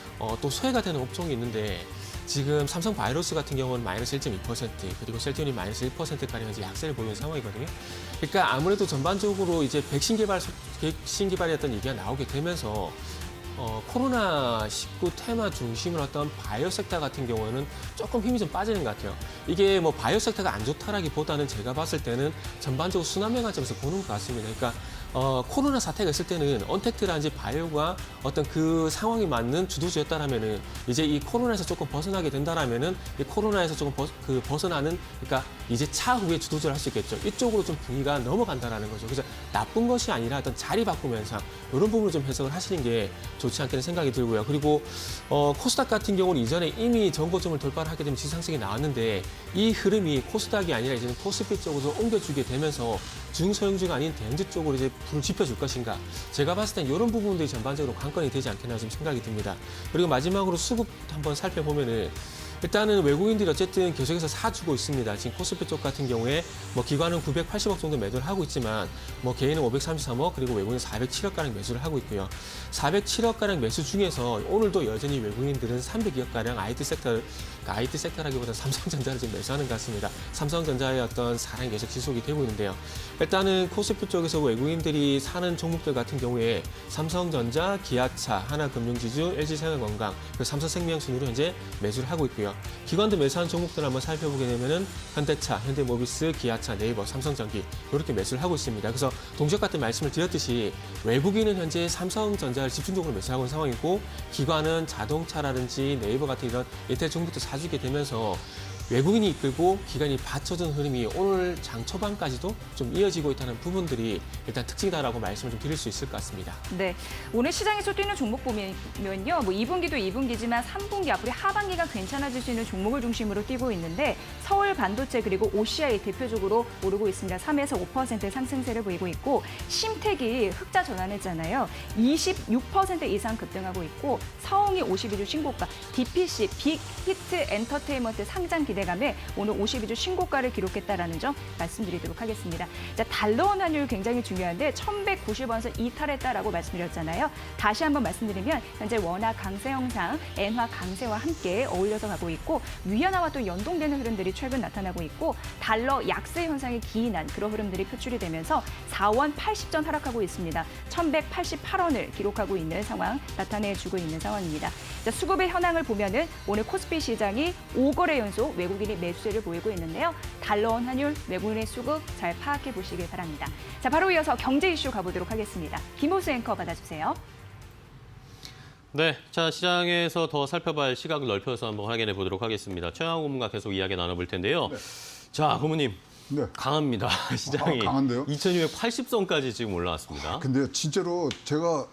또 소외가 되는 업종이 있는데 지금 삼성 바이오로스 같은 경우는 마이너스 1.2% 그리고 셀트리온이 마이너스 1%가량 이제 약세를 보이는 상황이거든요. 그러니까 아무래도 전반적으로 이제 백신 개발이었던 얘기가 나오게 되면서 코로나19 테마 중심으로 어떤 바이오 섹터 같은 경우에는 조금 힘이 좀 빠지는 것 같아요. 이게 뭐 바이오 섹터가 안 좋다라기보다는 제가 봤을 때는 전반적으로 순환매 관점에서 보는 것 같습니다. 그러니까 코로나 사태가 있을 때는 언택트라든지 바이오가 어떤 그 상황이 맞는 주도주였다라면은 이제 이 코로나에서 조금 벗어나게 된다라면은 이 코로나에서 조금 벗어나는 그러니까 이제 차후에 주도주를 할 수 있겠죠. 이쪽으로 좀 분위기가 넘어간다라는 거죠. 그래서 나쁜 것이 아니라 어떤 자리 바꿈 현상 이런 부분을 좀 해석을 하시는 게 좋지 않겠는 생각이 들고요. 그리고 코스닥 같은 경우는 이전에 이미 전고점을 돌파를 하게 되면 지상승이 나왔는데 이 흐름이 코스닥이 아니라 이제는 코스피 쪽으로 옮겨주게 되면서 중소형주가 아닌 대형주 쪽으로 이제 불을 지펴줄 것인가. 제가 봤을 땐 이런 부분들이 전반적으로 관건이 되지 않겠나 좀 생각이 듭니다. 그리고 마지막으로 수급 한번 살펴보면은 일단은 외국인들이 어쨌든 계속해서 사주고 있습니다. 지금 코스피 쪽 같은 경우에 뭐 기관은 980억 정도 매도를 하고 있지만 뭐 개인은 533억 그리고 외국인은 407억가량 매수를 하고 있고요. 407억가량 매수 중에서 오늘도 여전히 외국인들은 302억가량 IT 섹터라기보다 삼성전자를 좀 매수하는 것 같습니다. 삼성전자의 어떤 사랑이 계속 지속이 되고 있는데요. 일단은 코스피 쪽에서 외국인들이 사는 종목들 같은 경우에 삼성전자, 기아차, 하나금융지주, LG생활건강, 그리고 삼성생명 순으로 현재 매수를 하고 있고요. 기관도 매수한 종목들 한번 살펴보게 되면은 현대차, 현대모비스, 기아차, 네이버, 삼성전기 이렇게 매수를 하고 있습니다. 그래서 동시효과 때 말씀을 드렸듯이 외국인은 현재 삼성전자를 집중적으로 매수하고 있는 상황이고 기관은 자동차라든지 네이버 같은 이런 인터넷 종목들 사주게 되면서 외국인이 이끌고 기관이 받쳐준 흐름이 오늘 장 초반까지도 좀 이어지고 있다는 부분들이 일단 특징이다라고 말씀을 좀 드릴 수 있을 것 같습니다. 네, 오늘 시장에서 뛰는 종목 보면요, 뭐 2분기도 2분기지만 3분기 앞으로 하반기가 괜찮아질 수 있는 종목을 중심으로 뛰고 있는데 서울 반도체 그리고 OCI 대표적으로 오르고 있습니다. 3에서 5% 상승세를 보이고 있고 심택이 흑자 전환했잖아요. 26% 이상 급등하고 있고 사홍이 52주 신고가, DPC 빅히트 엔터테인먼트 상장 기대 기대감에 오늘 52주 신고가를 기록했다라는 점 말씀드리도록 하겠습니다. 자, 달러원 환율 굉장히 중요한데 1,190원에서 이탈했다라고 말씀드렸잖아요. 다시 한번 말씀드리면 현재 원화 강세 형상, 엔화 강세와 함께 어울려서 가고 있고 위안화와 또 연동되는 흐름들이 최근 나타나고 있고 달러 약세 현상이 기인한 그런 흐름들이 표출이 되면서 4원 80전 하락하고 있습니다. 1,188원을 기록하고 있는 상황 나타내주고 있는 상황입니다. 자, 수급의 현황을 보면은 오늘 코스피 시장이 5거래 연속 외국인이 매수세를 보이고 있는데요. 달러원 환율, 외국인의 수급 잘 파악해 보시길 바랍니다. 자, 바로 이어서 경제 이슈 가보도록 하겠습니다. 김호수 앵커 받아주세요. 네, 자 시장에서 더 살펴봐야 할 시각을 넓혀서 한번 확인해 보도록 하겠습니다. 최영호 고문과 계속 이야기 나눠볼 텐데요. 자, 고문님. 네. 강합니다. 시장이. 강한데요? 2280선까지 지금 올라왔습니다. 근데 진짜로 제가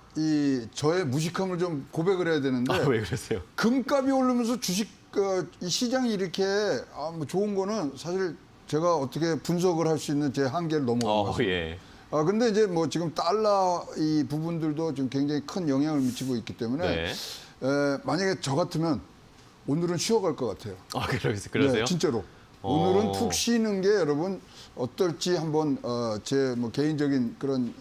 저의 무식함을 좀 고백을 해야 되는데 왜 그러세요? 금값이 오르면서 주식 이 시장이 이렇게 뭐 좋은 거는 사실 제가 어떻게 분석을 할 수 있는 제 한계를 넘어간 것 같습니다. 예. 근데 이제 뭐 지금 달러 이 부분들도 지금 굉장히 큰 영향을 미치고 있기 때문에 네. 만약에 저 같으면 오늘은 쉬어갈 것 같아요. 그러세요? 네, 진짜로. 오늘은 툭 쉬는 게 여러분 어떨지 한번 제 뭐 개인적인 그런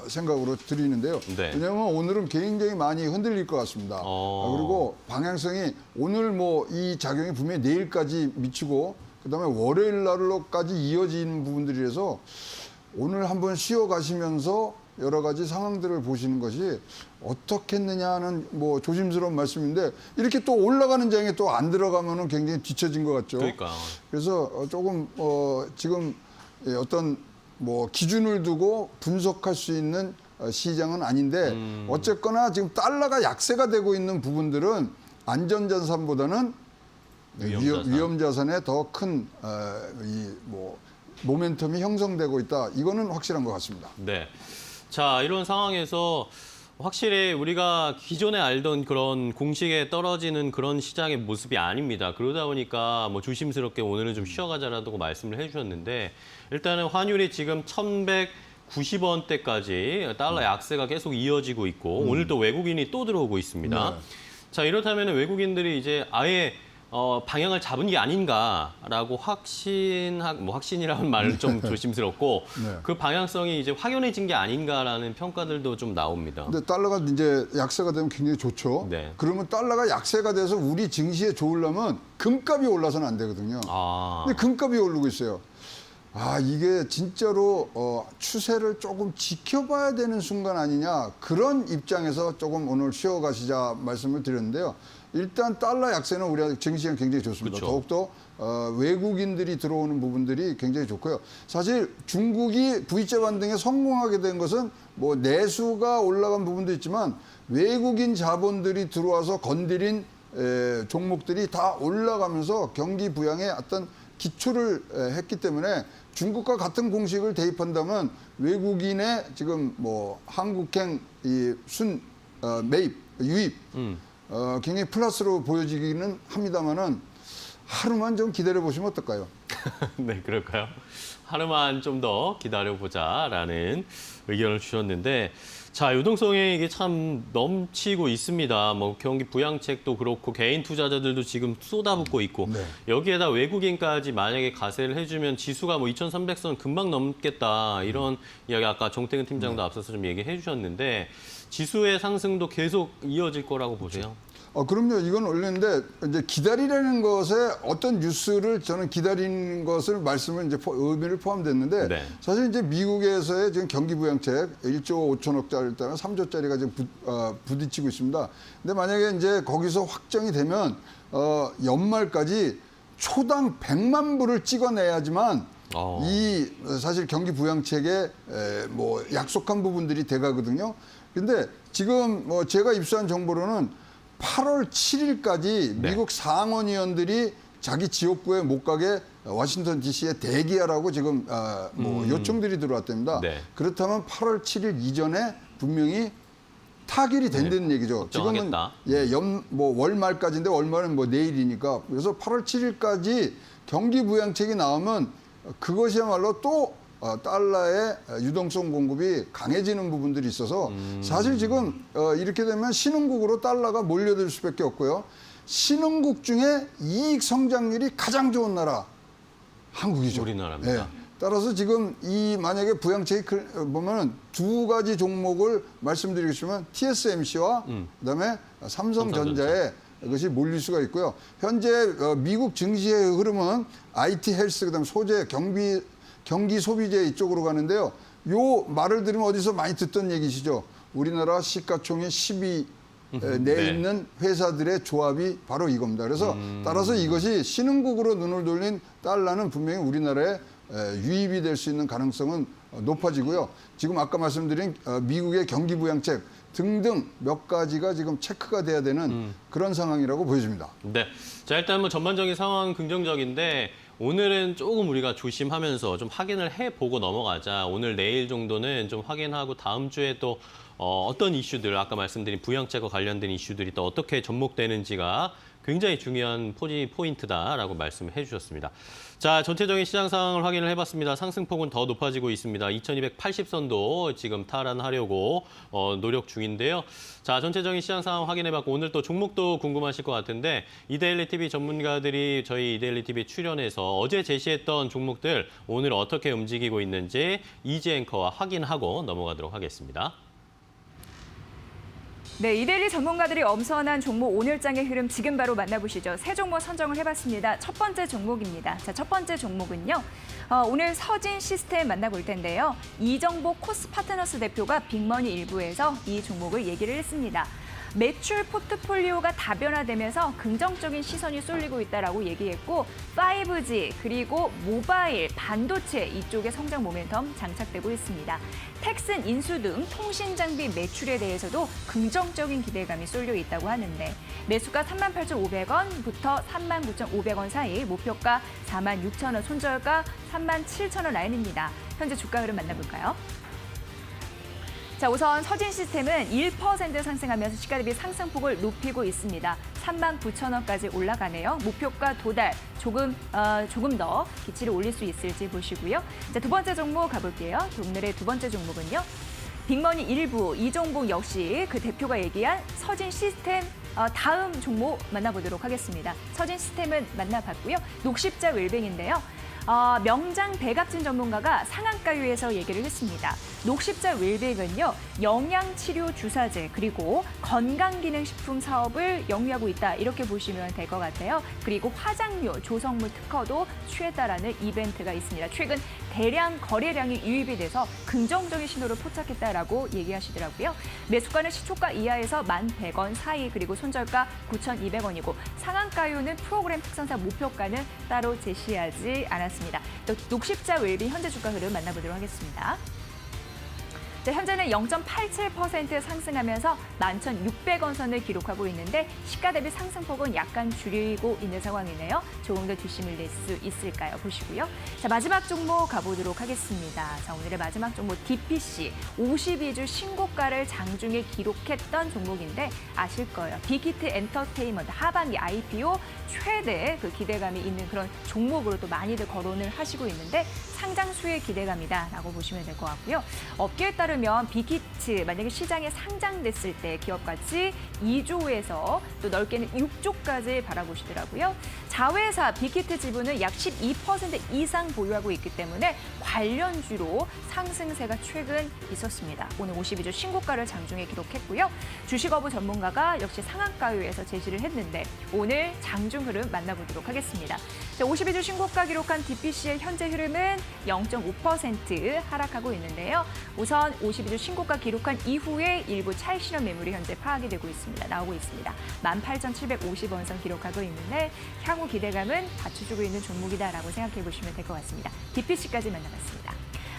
생각으로 드리는데요. 네. 왜냐하면 오늘은 굉장히 많이 흔들릴 것 같습니다. 그리고 방향성이 오늘 뭐 이 작용이 분명히 내일까지 미치고 그다음에 월요일 날로까지 이어지는 부분들이라서 오늘 한번 쉬어가시면서 여러 가지 상황들을 보시는 것이 어떻겠느냐는 뭐 조심스러운 말씀인데 이렇게 또 올라가는 장에 또 안 들어가면은 굉장히 뒤처진 것 같죠. 그러니까. 그래서 조금 지금 어떤 뭐 기준을 두고 분석할 수 있는 시장은 아닌데 어쨌거나 지금 달러가 약세가 되고 있는 부분들은 안전자산보다는 위험자산에 더 큰 모멘텀이 형성되고 있다. 이거는 확실한 것 같습니다. 네. 자, 이런 상황에서 확실히 우리가 기존에 알던 그런 공식에 떨어지는 그런 시장의 모습이 아닙니다. 그러다 보니까 뭐 조심스럽게 오늘은 좀 쉬어가자라고 말씀을 해주셨는데 일단은 환율이 지금 1,190원대까지 달러 약세가 계속 이어지고 있고 오늘 또 외국인이 또 들어오고 있습니다. 네. 자, 이렇다면 외국인들이 이제 아예 방향을 잡은 게 아닌가라고 확신이라는 말은 좀 조심스럽고 네. 그 방향성이 이제 확연해진 게 아닌가라는 평가들도 좀 나옵니다. 근데 달러가 이제 약세가 되면 굉장히 좋죠. 네. 그러면 달러가 약세가 돼서 우리 증시에 좋으려면 금값이 올라서는 안 되거든요. 근데 금값이 오르고 있어요. 이게 진짜로 추세를 조금 지켜봐야 되는 순간 아니냐 그런 입장에서 조금 오늘 쉬어가시자 말씀을 드렸는데요. 일단 달러 약세는 우리 증시가 굉장히 좋습니다. 그렇죠. 더욱더 외국인들이 들어오는 부분들이 굉장히 좋고요. 사실 중국이 V자 반등에 성공하게 된 것은 뭐 내수가 올라간 부분도 있지만 외국인 자본들이 들어와서 건드린 종목들이 다 올라가면서 경기 부양에 어떤 기초를 했기 때문에 중국과 같은 공식을 대입한다면 외국인의 지금 뭐 한국행 매입, 유입 굉장히 플러스로 보여지기는 합니다만은 하루만 좀 기다려 보시면 어떨까요? 네, 그럴까요? 하루만 좀 더 기다려보자라는 의견을 주셨는데 자, 유동성이 이게 참 넘치고 있습니다. 뭐 경기 부양책도 그렇고 개인 투자자들도 지금 쏟아붓고 있고 네. 여기에다 외국인까지 만약에 가세를 해주면 지수가 뭐 2,300선 금방 넘겠다 이런 이야기 아까 정태근 팀장도 앞서서 좀 얘기해 주셨는데 지수의 상승도 계속 이어질 거라고 보세요? 그럼요. 이건 원래인데 이제 기다리라는 것에 어떤 뉴스를 저는 기다리는 것을 말씀을 이제 의미를 포함됐는데 네. 사실 이제 미국에서의 지금 경기 부양책 1조 5천억짜리 때는 3조짜리가 지금 부딪히고 있습니다. 근데 만약에 이제 거기서 확정이 되면 연말까지 초당 100만 불을 찍어내야지만 이 사실 경기 부양책에 뭐 약속한 부분들이 돼가거든요. 근데 지금 뭐 제가 입수한 정보로는 8월 7일까지 네. 미국 상원의원들이 자기 지역구에 못 가게 워싱턴 DC에 대기하라고 지금 뭐 요청들이 들어왔답니다. 네. 그렇다면 8월 7일 이전에 분명히 타결이 된다는 얘기죠. 걱정하겠다. 지금은 뭐 월말까지인데 월말은 뭐 내일이니까 그래서 8월 7일까지 경기 부양책이 나오면 그것이야말로 또 달러의 유동성 공급이 강해지는 부분들이 있어서 사실 지금 이렇게 되면 신흥국으로 달러가 몰려들 수밖에 없고요. 신흥국 중에 이익 성장률이 가장 좋은 나라 한국이죠. 우리나라입니다. 예. 따라서 지금 이 만약에 부양책이 보면은 두 가지 종목을 말씀드리겠지만 TSMC와 그다음에 삼성전자에 이것이 몰릴 수가 있고요. 현재 미국 증시의 흐름은 IT 헬스 그다음 소재 경기 소비재 이쪽으로 가는데요. 요 말을 들으면 어디서 많이 듣던 얘기시죠. 우리나라 시가총액 10위 내에 네. 있는 회사들의 조합이 바로 이겁니다. 그래서 따라서 이것이 신흥국으로 눈을 돌린 달러는 분명히 우리나라에 유입이 될 수 있는 가능성은 높아지고요. 지금 아까 말씀드린 미국의 경기 부양책 등등 몇 가지가 지금 체크가 돼야 되는 그런 상황이라고 보여집니다. 네. 자, 일단 뭐 전반적인 상황은 긍정적인데 오늘은 조금 우리가 조심하면서 좀 확인을 해보고 넘어가자. 오늘 내일 정도는 좀 확인하고 다음 주에 또 어떤 이슈들, 아까 말씀드린 부양책과 관련된 이슈들이 또 어떻게 접목되는지가 굉장히 중요한 포인트다라고 말씀해 주셨습니다. 자, 전체적인 시장 상황을 확인을 해봤습니다. 상승폭은 더 높아지고 있습니다. 2280선도 지금 탈환하려고 노력 중인데요. 자, 전체적인 시장 상황 확인해봤고 오늘 또 종목도 궁금하실 것 같은데 이데일리 TV 전문가들이 저희 이데일리 TV 출연해서 어제 제시했던 종목들 오늘 어떻게 움직이고 있는지 이지 앵커와 확인하고 넘어가도록 하겠습니다. 네, 이데일리 전문가들이 엄선한 종목 오늘장의 흐름 지금 바로 만나보시죠. 세 종목 선정을 해봤습니다. 첫 번째 종목입니다. 자, 첫 번째 종목은요. 오늘 서진 시스템 만나볼 텐데요. 이정복 코스파트너스 대표가 빅머니 일부에서 이 종목을 얘기를 했습니다. 매출 포트폴리오가 다변화되면서 긍정적인 시선이 쏠리고 있다라고 얘기했고 5G 그리고 모바일, 반도체 이쪽에 성장 모멘텀 장착되고 있습니다. 텍슨 인수 등 통신 장비 매출에 대해서도 긍정적인 기대감이 쏠려 있다고 하는데 매수가 38,500원부터 39,500원 사이, 목표가 46,000원, 손절가 37,000원 라인입니다. 현재 주가 흐름 만나볼까요? 자, 우선 서진 시스템은 1% 상승하면서 시가 대비 상승폭을 높이고 있습니다. 39,000원까지 올라가네요. 목표가 도달, 조금 더 기치를 올릴 수 있을지 보시고요. 자, 두 번째 종목 가볼게요. 오늘의 두 번째 종목은요. 빅머니 일부 이종복 역시 그 대표가 얘기한 서진 시스템 다음 종목 만나보도록 하겠습니다. 서진 시스템은 만나봤고요. 녹십자 웰빙인데요. 명장 배갑진 전문가가 상한가유에서 얘기를 했습니다. 녹십자 웰빙은요, 영양치료 주사제 그리고 건강기능식품 사업을 영위하고 있다. 이렇게 보시면 될 것 같아요. 그리고 화장료, 조성물 특허도 취했다라는 이벤트가 있습니다. 최근 대량 거래량이 유입이 돼서 긍정적인 신호를 포착했다라고 얘기하시더라고요. 매수가는 시초가 이하에서 1,100원 사이, 그리고 손절가 9,200원이고 상한가유는 프로그램 특성상 목표가는 따로 제시하지 않았습니다. 또 녹십자 웰빙 현재 주가 흐름 만나보도록 하겠습니다. 자, 현재는 0.87% 상승하면서 11,600원 선을 기록하고 있는데 시가 대비 상승폭은 약간 줄이고 있는 상황이네요. 조금 더 뒷심을 낼 수 있을까요? 보시고요. 자, 마지막 종목 가보도록 하겠습니다. 자, 오늘의 마지막 종목 DPC 52주 신고가를 장중에 기록했던 종목인데 아실 거예요. 빅히트 엔터테인먼트 하반기 IPO 최대 그 기대감이 있는 그런 종목으로 또 많이들 거론을 하시고 있는데 상장수의 기대감이다라고 보시면 될 것 같고요. 업계에 따르면 빅히트 만약에 시장에 상장됐을 때 기업가치 2조에서 또 넓게는 6조까지 바라보시더라고요. 자회사 빅히트 지분은 약 12% 이상 보유하고 있기 때문에 관련주로 상승세가 최근 있었습니다. 오늘 52주 신고가를 장중에 기록했고요. 주식어부 전문가가 역시 상한가유에서 제시를 했는데 오늘 장중 흐름 만나보도록 하겠습니다. 자, 52주 신고가 기록한 DPC의 현재 흐름은 0.5% 하락하고 있는데요. 우선 52주 신고가 기록한 이후에 일부 차익 실현 매물이 현재 파악이 되고 있습니다. 나오고 있습니다. 18,750원 선 기록하고 있는데 향후 기대감은 받쳐주고 있는 종목이다라고 생각해 보시면 될 것 같습니다. DPC까지 만나봤습니다.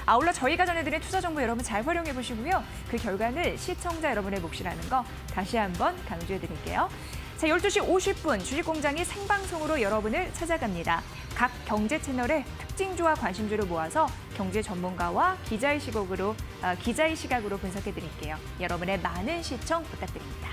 아울러 저희가 전해드린 투자 정보 여러분 잘 활용해 보시고요. 그 결과는 시청자 여러분의 몫이라는 거 다시 한번 강조해 드릴게요. 자, 12시 50분 주식공장이 생방송으로 여러분을 찾아갑니다. 각 경제 채널의 특징주와 관심주를 모아서 경제 전문가와 기자의 시각으로 분석해 드릴게요. 여러분의 많은 시청 부탁드립니다.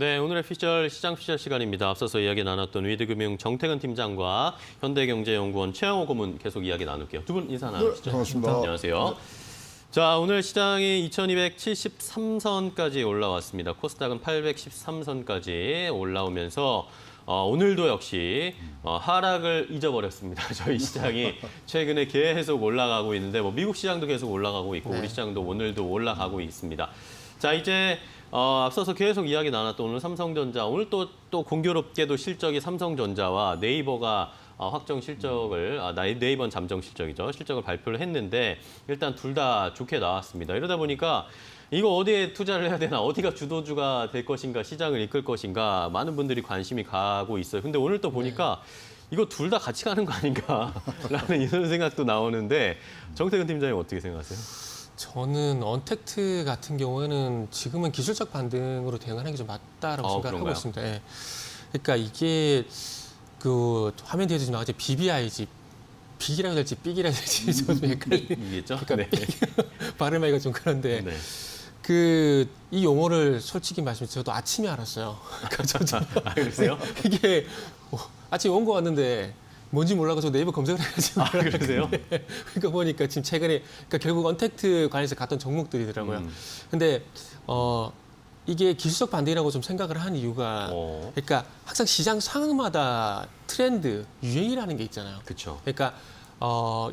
네, 오늘의 시장 피셜 시간입니다. 앞서서 이야기 나눴던 위드금융 정태근 팀장과 현대경제연구원 최영호 고문 계속 이야기 나눌게요. 두 분 인사 나누시죠. 네, 반갑습니다. 안녕하세요. 자, 오늘 시장이 2273선까지 올라왔습니다. 코스닥은 813선까지 올라오면서 오늘도 역시 하락을 잊어버렸습니다. 저희 시장이 최근에 계속 올라가고 있는데 미국 시장도 계속 올라가고 있고 우리 시장도 오늘도 올라가고 있습니다. 자, 이제 앞서서 계속 이야기 나눴던 오늘 삼성전자, 오늘 또 공교롭게도 실적이 삼성전자와 네이버가 확정 실적을, 네이버는 잠정 실적이죠. 실적을 발표를 했는데 일단 둘 다 좋게 나왔습니다. 이러다 보니까 이거 어디에 투자를 해야 되나, 어디가 주도주가 될 것인가, 시장을 이끌 것인가 많은 분들이 관심이 가고 있어요. 근데 오늘 또 보니까 이거 둘 다 같이 가는 거 아닌가라는 이런 생각도 나오는데 정태근 팀장님 어떻게 생각하세요? 저는 언택트 같은 경우에는 지금은 기술적 반등으로 대응하는 게 좀 맞다라고 생각을 하고 그런가요? 있습니다. 예. 그러니까 이게 그 화면 뒤에도 지금 나왔지 BBIG, 빅이라고 될지 삑이라고 될지 좀 이겠죠? 그러니까 네. 발음하기가 좀 그런데 네. 이 용어를 솔직히 말씀드리면 저도 아침에 알았어요. 그러니까 그러세요? 이게 아침에 원고 왔는데 뭔지 몰라서 네이버 검색을 해가지고 그러세요? 그러니까 보니까 지금 최근에 그러니까 결국 언택트 관해서 갔던 종목들이더라고요. 근데 이게 기술적 반등이라고 좀 생각을 한 이유가 그러니까 항상 시장 상황마다 트렌드, 유행이라는 게 있잖아요. 그렇죠. 그러니까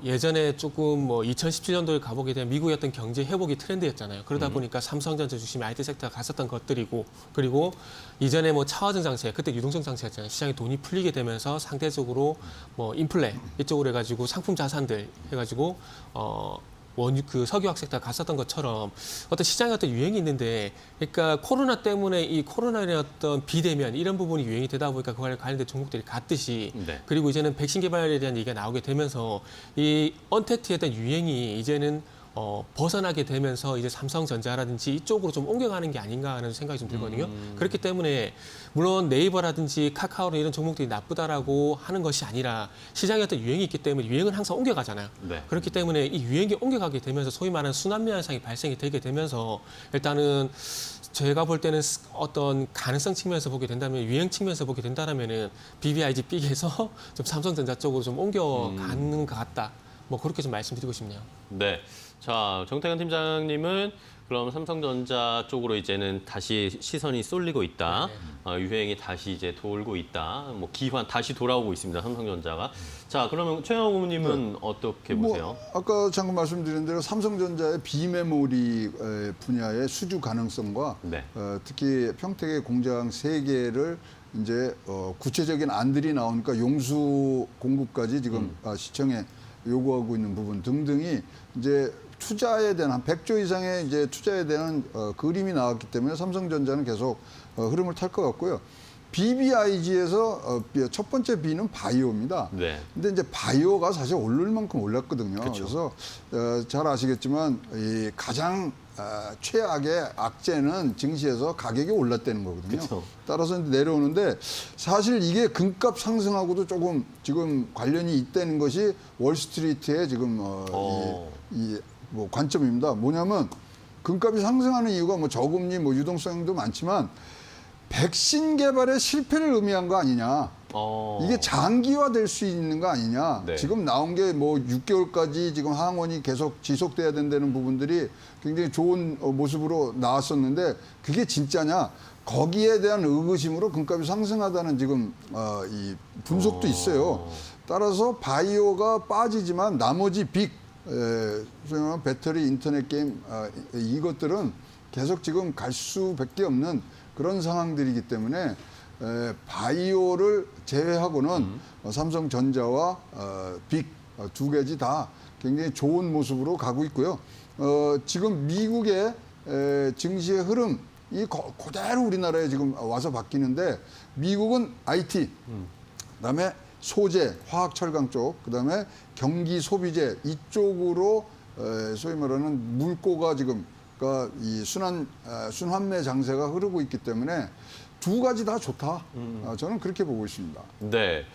예전에 조금 2017년도에 가보게 되면 미국의 어떤 경제 회복이 트렌드였잖아요. 그러다 보니까 삼성전자 중심의 IT 섹터가 갔었던 것들이고, 그리고 이전에 차와증 장세, 그때 유동성 장세였잖아요. 시장에 돈이 풀리게 되면서 상대적으로 인플레 이쪽으로 해가지고 상품 자산들 해가지고 석유화학 섹터가 갔었던 것처럼 어떤 시장의 어떤 유행이 있는데, 그러니까 코로나 때문에 이 코로나의 어떤 비대면 이런 부분이 유행이 되다 보니까 그와 관련된 종목들이 갔듯이, 네. 그리고 이제는 백신 개발에 대한 얘기가 나오게 되면서 이 언택트에 대한 유행이 이제는 벗어나게 되면서 이제 삼성전자라든지 이쪽으로 좀 옮겨가는 게 아닌가 하는 생각이 좀 들거든요. 그렇기 때문에 물론 네이버라든지 카카오나 이런 종목들이 나쁘다라고 하는 것이 아니라 시장에 어떤 유행이 있기 때문에 유행은 항상 옮겨가잖아요. 네. 그렇기 때문에 이 유행이 옮겨가게 되면서 소위 말하는 순환매 현상이 발생이 되게 되면서 일단은 제가 볼 때는 어떤 가능성 측면에서 보게 된다면, 유행 측면에서 보게 된다면은 BBIG 삑에서 좀 삼성전자 쪽으로 좀 옮겨가는 것 같다. 그렇게 좀 말씀드리고 싶네요. 네. 자, 정태근 팀장님은 그럼 삼성전자 쪽으로 이제는 다시 시선이 쏠리고 있다. 유행이 다시 이제 돌고 있다. 기환 다시 돌아오고 있습니다. 삼성전자가. 자, 그러면 최영호 고문님은 어떻게 보세요? 아까 잠깐 말씀드린 대로 삼성전자의 비메모리 분야의 수주 가능성과 네. 특히 평택의 공장 3개를 이제 구체적인 안들이 나오니까 용수 공급까지 지금 시청에 요구하고 있는 부분 등등이 이제 투자에 대한 한 100조 이상의 이제 투자에 대한 그림이 나왔기 때문에 삼성전자는 계속 흐름을 탈 것 같고요. BBIG에서 첫 번째 B는 바이오입니다. 네. 근데 이제 바이오가 사실 오를 만큼 올랐거든요. 그쵸. 그래서 잘 아시겠지만 이 가장 최악의 악재는 증시에서 가격이 올랐다는 거거든요. 그쵸. 따라서 이제 내려오는데 사실 이게 금값 상승하고도 조금 지금 관련이 있다는 것이 월스트리트의 지금 관점입니다. 뭐냐면 금값이 상승하는 이유가 저금리, 유동성도 많지만 백신 개발의 실패를 의미한 거 아니냐. 이게 장기화될 수 있는 거 아니냐. 네. 지금 나온 게 6개월까지 지금 항원이 계속 지속돼야 된다는 부분들이 굉장히 좋은 모습으로 나왔었는데 그게 진짜냐. 거기에 대한 의구심으로 금값이 상승하다는 지금 이 분석도 있어요. 따라서 바이오가 빠지지만 나머지 빅 소위 말하는 배터리, 인터넷 게임 이것들은 계속 지금 갈 수밖에 없는 그런 상황들이기 때문에 바이오를 제외하고는 삼성전자와 빅 두 가지 다 굉장히 좋은 모습으로 가고 있고요. 지금 미국의 증시의 흐름이 그대로 우리나라에 지금 와서 바뀌는데 미국은 IT, 그다음에 소재, 화학, 철강 쪽, 그다음에 경기 소비재 이쪽으로 소위 말하는 물꼬가 지금 그러니까 이 순환매 장세가 흐르고 있기 때문에 두 가지 다 좋다. 저는 그렇게 보고 있습니다. 네.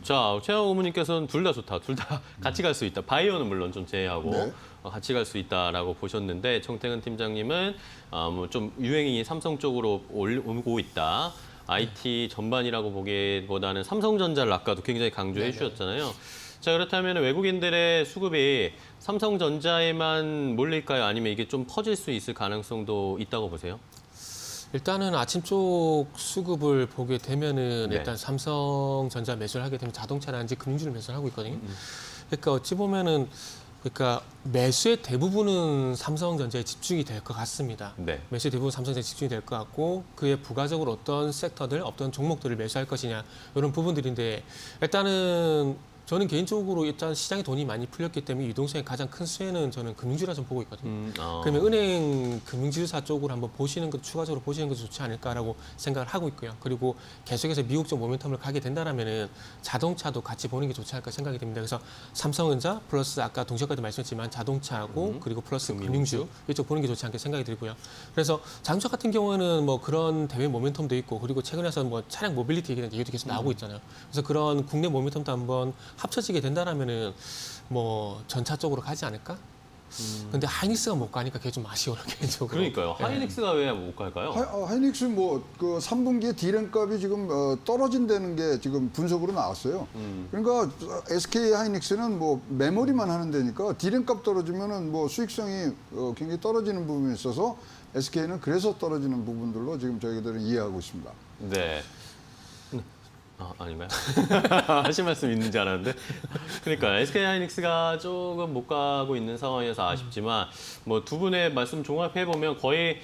자, 최영호 고문님께서는 둘 다 좋다. 둘 다 같이 갈 수 있다. 바이오는 물론 좀 제외하고 네. 같이 갈 수 있다라고 보셨는데 정태근 팀장님은 뭐 좀 유행이 삼성 쪽으로 오고 있다. IT 전반이라고 보기보다는 삼성전자를 아까도 굉장히 강조해 주셨잖아요. 자, 그렇다면 외국인들의 수급이 삼성전자에만 몰릴까요? 아니면 이게 좀 퍼질 수 있을 가능성도 있다고 보세요? 일단은 아침 쪽 수급을 보게 되면은 네. 일단 삼성전자 매수를 하게 되면 자동차라든지 금융주를 매수를 하고 있거든요. 그러니까 어찌 보면은 그러니까 매수의 대부분은 삼성전자에 집중이 될 것 같습니다. 네. 매수의 대부분 삼성전자에 집중이 될 것 같고 그에 부가적으로 어떤 섹터들, 어떤 종목들을 매수할 것이냐 이런 부분들인데 일단은 저는 개인적으로 일단 시장에 돈이 많이 풀렸기 때문에 유동성의 가장 큰 수혜는 저는 금융주라 좀 보고 있거든요. 그러면 은행 금융지주사 쪽으로 한번 보시는 것, 추가적으로 보시는 것이 좋지 않을까라고 생각을 하고 있고요. 그리고 계속해서 미국적 모멘텀을 가게 된다라면은 자동차도 같이 보는 게 좋지 않을까 생각이 됩니다. 그래서 삼성전자 플러스 아까 동시까지 말씀했지만 자동차하고 그리고 플러스 금융주 이쪽 보는 게 좋지 않게 생각이 들고요. 그래서 자동차 같은 경우는 뭐 그런 대외 모멘텀도 있고 그리고 최근에서 뭐 차량 모빌리티 얘기도 계속 나오고 있잖아요. 그래서 그런 국내 모멘텀도 한번 합쳐지게 된다라면은 뭐 전차 쪽으로 가지 않을까? 근데 하이닉스가 못 가니까 그게 좀 아쉬워요 개인적으로. 그러니까요. 네. 하이닉스가 왜 못 갈까요? 하이닉스 뭐 그 3분기에 디램 값이 지금 떨어진다는 게 지금 분석으로 나왔어요. 그러니까 SK 하이닉스는 뭐 메모리만 하는 데니까 디램 값 떨어지면은 뭐 수익성이 굉장히 떨어지는 부분이 있어서 SK는 그래서 떨어지는 부분들로 지금 저희들은 이해하고 있습니다. 네. 아닌가요? 하실 말씀 있는지 알았는데. 그러니까 SK 하이닉스가 조금 못 가고 있는 상황이어서 아쉽지만 뭐 두 분의 말씀 종합해 보면 거의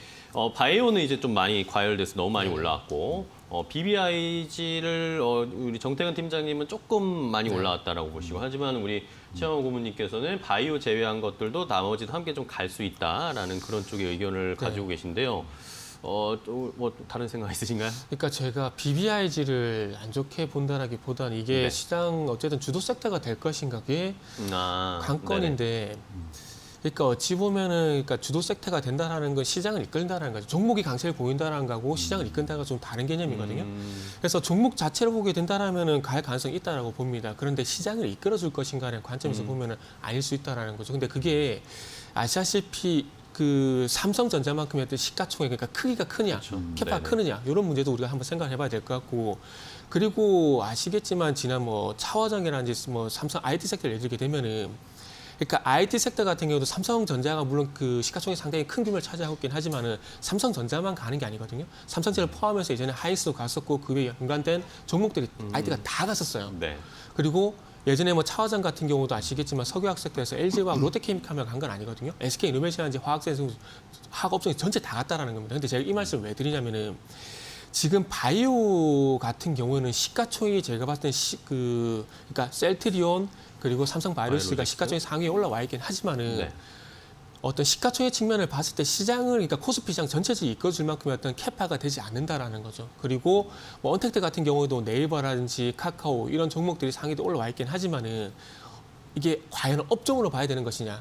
바이오는 이제 좀 많이 과열돼서 너무 많이 올라왔고 BBIG를 우리 정태근 팀장님은 조금 많이 올라왔다라고 보시고 하지만 우리 최영호 고문님께서는 바이오 제외한 것들도 나머지도 함께 좀 갈 수 있다라는 그런 쪽의 의견을 가지고 계신데요. 또 뭐 다른 생각 있으신가요? 그러니까 제가 BBIG를 안 좋게 본다라기보다는 이게 네. 시장 어쨌든 주도 섹터가 될 것인가 그게 관건인데 그러니까 어찌 보면은 그러니까 주도 섹터가 된다라는 건 시장을 이끈다라는 거죠. 종목이 강세를 보인다라는 거하고 시장을 이끈다가 좀 다른 개념이거든요. 그래서 종목 자체를 보게 된다라면은 갈 가능성이 있다라고 봅니다. 그런데 시장을 이끌어줄 것인가라는 관점에서 보면은 아닐 수 있다라는 거죠. 근데 그게 아시다시피 그 삼성전자만큼의 어떤 시가총액 그러니까 크기가 크냐, 캐파가 네네. 크느냐 이런 문제도 우리가 한번 생각해봐야 될 것 같고 그리고 아시겠지만 지난 뭐 차화정이라든지 뭐 삼성 IT 섹터를 예를 들게 되면은 그러니까 IT 섹터 같은 경우도 삼성전자가 물론 그 시가총액 상당히 큰 규모를 차지하고 있긴 하지만은 삼성전자만 가는 게 아니거든요. 삼성전자를 포함해서 이제는 하이스도 갔었고 그에 연관된 종목들이 IT가 다 갔었어요. 네. 그리고 예전에 뭐 차화장 같은 경우도 아시겠지만 석유화학 섹터에서 LG화학, 롯데케미칼만 간 건 아니거든요. SK이노베이션이라든지 화학업종이 전체 다 갔다라는 겁니다. 근데 제가 이 말씀을 왜 드리냐면은 지금 바이오 같은 경우는 시가총액이 제가 봤을 때 그러니까 셀트리온 그리고 삼성 바이오로직스가 바이오로직스? 시가총액 상위에 올라와 있긴 하지만은 네. 어떤 시가총액 측면을 봤을 때 시장을 그러니까 코스피 시장 전체적으로 이끌어줄 만큼의 어떤 캐파가 되지 않는다라는 거죠. 그리고 뭐 언택트 같은 경우도 네이버라든지 카카오 이런 종목들이 상위에 올라와 있긴 하지만은 이게 과연 업종으로 봐야 되는 것이냐.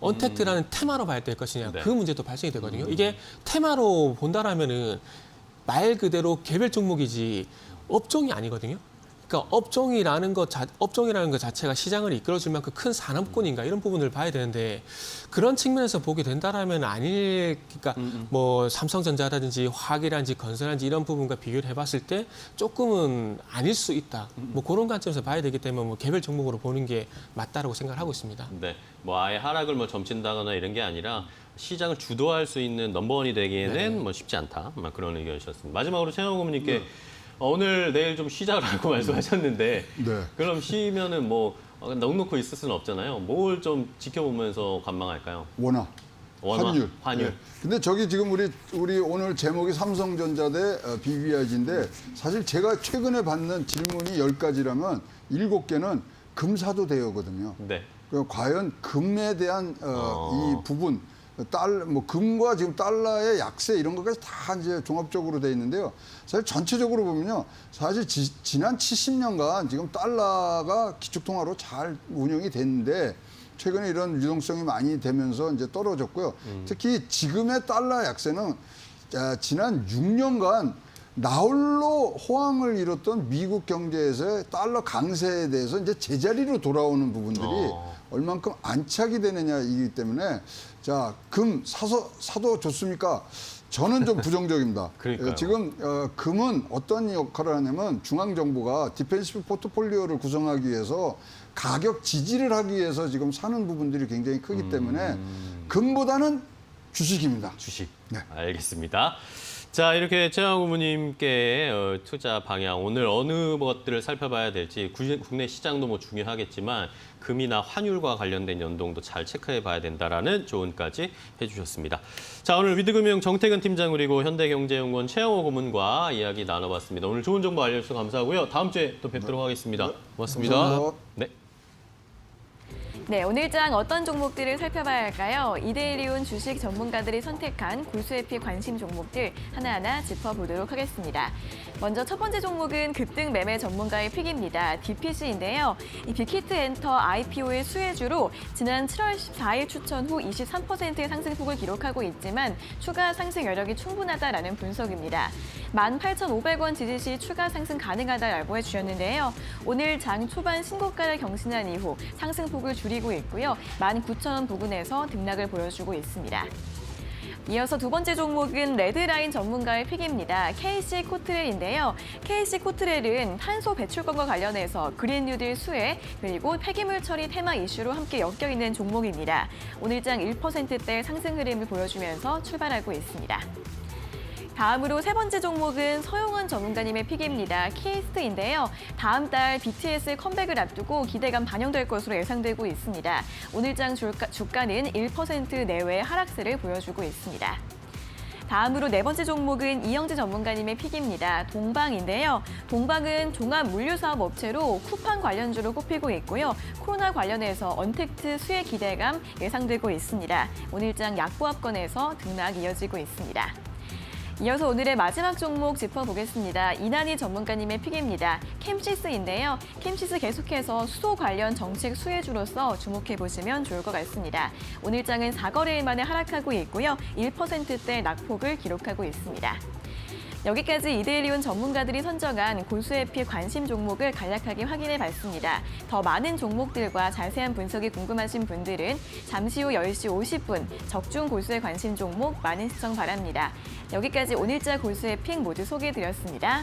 언택트라는 테마로 봐야 될 것이냐. 네. 그 문제도 발생이 되거든요. 이게 테마로 본다라면은 말 그대로 개별 종목이지 업종이 아니거든요. 그러니까 업종이라는 것 자체가 시장을 이끌어줄 만큼 큰 산업군인가 이런 부분을 봐야 되는데 그런 측면에서 보게 된다라면 그러니까 뭐 삼성전자라든지 화학이라든지 건설이라든지 이런 부분과 비교를 해봤을 때 조금은 아닐 수 있다. 뭐 그런 관점에서 봐야 되기 때문에 뭐 개별 종목으로 보는 게 맞다라고 생각을 하고 있습니다. 네. 뭐 아예 하락을 뭐 점친다거나 이런 게 아니라 시장을 주도할 수 있는 넘버원이 되기에는 뭐 쉽지 않다. 그런 의견이셨습니다. 마지막으로 최영호 고문님께 오늘 내일 좀 쉬자라고 말씀하셨는데 네. 그럼 쉬면은 뭐 넉넉히 있을 수는 없잖아요. 뭘 좀 지켜보면서 관망할까요? 원화. 환율. 환율. 네. 근데 저기 지금 우리 오늘 제목이 삼성전자 대 BBIG인데 사실 제가 최근에 받는 질문이 10가지라면 7개는 금 사도 돼요거든요. 네. 과연 금에 대한 이 부분 뭐 금과 지금 달러의 약세 이런 것까지 다 이제 종합적으로 돼 있는데요. 사실 전체적으로 보면요. 사실 지난 70년간 지금 달러가 기축통화로 잘 운영이 됐는데 최근에 이런 유동성이 많이 되면서 이제 떨어졌고요. 특히 지금의 달러 약세는 지난 6년간 나홀로 호황을 이뤘던 미국 경제에서의 달러 강세에 대해서 이제 제자리로 돌아오는 부분들이 얼만큼 안착이 되느냐이기 때문에 자, 금 사도 좋습니까? 저는 좀 부정적입니다. 그러니까요. 지금 금은 어떤 역할을 하냐면 중앙정부가 디펜시브 포트폴리오를 구성하기 위해서 가격 지지를 하기 위해서 지금 사는 부분들이 굉장히 크기 때문에 금보다는 주식입니다. 주식. 네. 알겠습니다. 자, 이렇게 최영학 고문님께 투자 방향, 오늘 어느 것들을 살펴봐야 될지 국내 시장도 뭐 중요하겠지만 금이나 환율과 관련된 연동도 잘 체크해 봐야 된다라는 조언까지 해주셨습니다. 자, 오늘 위드금융 정태근 팀장 그리고 현대경제연구원 최영호 고문과 이야기 나눠봤습니다. 오늘 좋은 정보 알려주셔서 감사하고요. 다음 주에 또 뵙도록 하겠습니다. 고맙습니다. 감사합니다. 네. 네, 오늘장 어떤 종목들을 살펴봐야 할까요? 이데일리온 주식 전문가들이 선택한 골수에피 관심 종목들 하나하나 짚어보도록 하겠습니다. 먼저 첫 번째 종목은 급등 매매 전문가의 픽입니다. DPC인데요. 이 빅히트엔터 IPO의 수혜주로 지난 7월 14일 추천 후 23%의 상승폭을 기록하고 있지만 추가 상승 여력이 충분하다라는 분석입니다. 18,500원 지지 시 추가 상승 가능하다라고 해주셨는데요. 오늘 장 초반 신고가를 경신한 이후 상승폭을 줄이고 있고요. 19,000원 부근에서 등락을 보여주고 있습니다. 이어서 두 번째 종목은 레드라인 전문가의 픽입니다. KC코트렐인데요. KC코트렐은 탄소 배출권과 관련해서 그린 뉴딜 수혜 그리고 폐기물 처리 테마 이슈로 함께 엮여 있는 종목입니다. 오늘장 1%대 상승 흐름을 보여주면서 출발하고 있습니다. 다음으로 세 번째 종목은 서용은 전문가님의 픽입니다. 키스트인데요. 다음 달 BTS 컴백을 앞두고 기대감 반영될 것으로 예상되고 있습니다. 오늘장 주가는 1% 내외의 하락세를 보여주고 있습니다. 다음으로 네 번째 종목은 이영재 전문가님의 픽입니다. 동방인데요. 동방은 종합 물류사업 업체로 쿠팡 관련주로 꼽히고 있고요. 코로나 관련해서 언택트 수혜 기대감 예상되고 있습니다. 오늘장 약보합권에서 등락 이어지고 있습니다. 이어서 오늘의 마지막 종목 짚어보겠습니다. 이난희 전문가님의 픽입니다. 캠시스인데요. 캠시스 계속해서 수소 관련 정책 수혜주로서 주목해보시면 좋을 것 같습니다. 오늘장은 4거래일 만에 하락하고 있고요. 1%대 낙폭을 기록하고 있습니다. 여기까지 이데일리온 전문가들이 선정한 골수에피 관심 종목을 간략하게 확인해봤습니다. 더 많은 종목들과 자세한 분석이 궁금하신 분들은 잠시 후 10시 50분 적중 골수의 관심 종목 많은 시청 바랍니다. 여기까지 오늘자 골수의 픽 모두 소개해드렸습니다.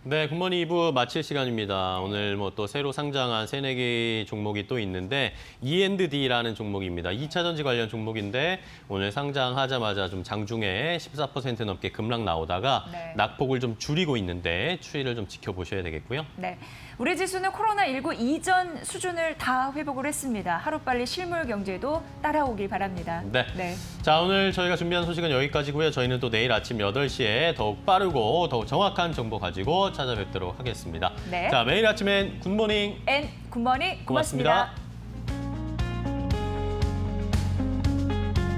네, 굿모닝 2부 마칠 시간입니다. 오늘 뭐 또 새로 상장한 3-4개 종목이 또 있는데 E&D라는 종목입니다. 2차 전지 관련 종목인데 오늘 상장하자마자 좀 장중에 14% 넘게 급락 나오다가 네. 낙폭을 좀 줄이고 있는데 추이를 좀 지켜보셔야 되겠고요. 네, 우리 지수는 코로나19 이전 수준을 다 회복을 했습니다. 하루빨리 실물 경제도 따라오길 바랍니다. 네. 자, 오늘 저희가 준비한 소식은 여기까지고요. 저희는 또 내일 아침 8시에 더욱 빠르고 더욱 정확한 정보 가지고 찾아뵙도록 하겠습니다. 네. 자, 매일 아침엔 굿모닝 앤 굿모닝 고맙습니다. 고맙습니다.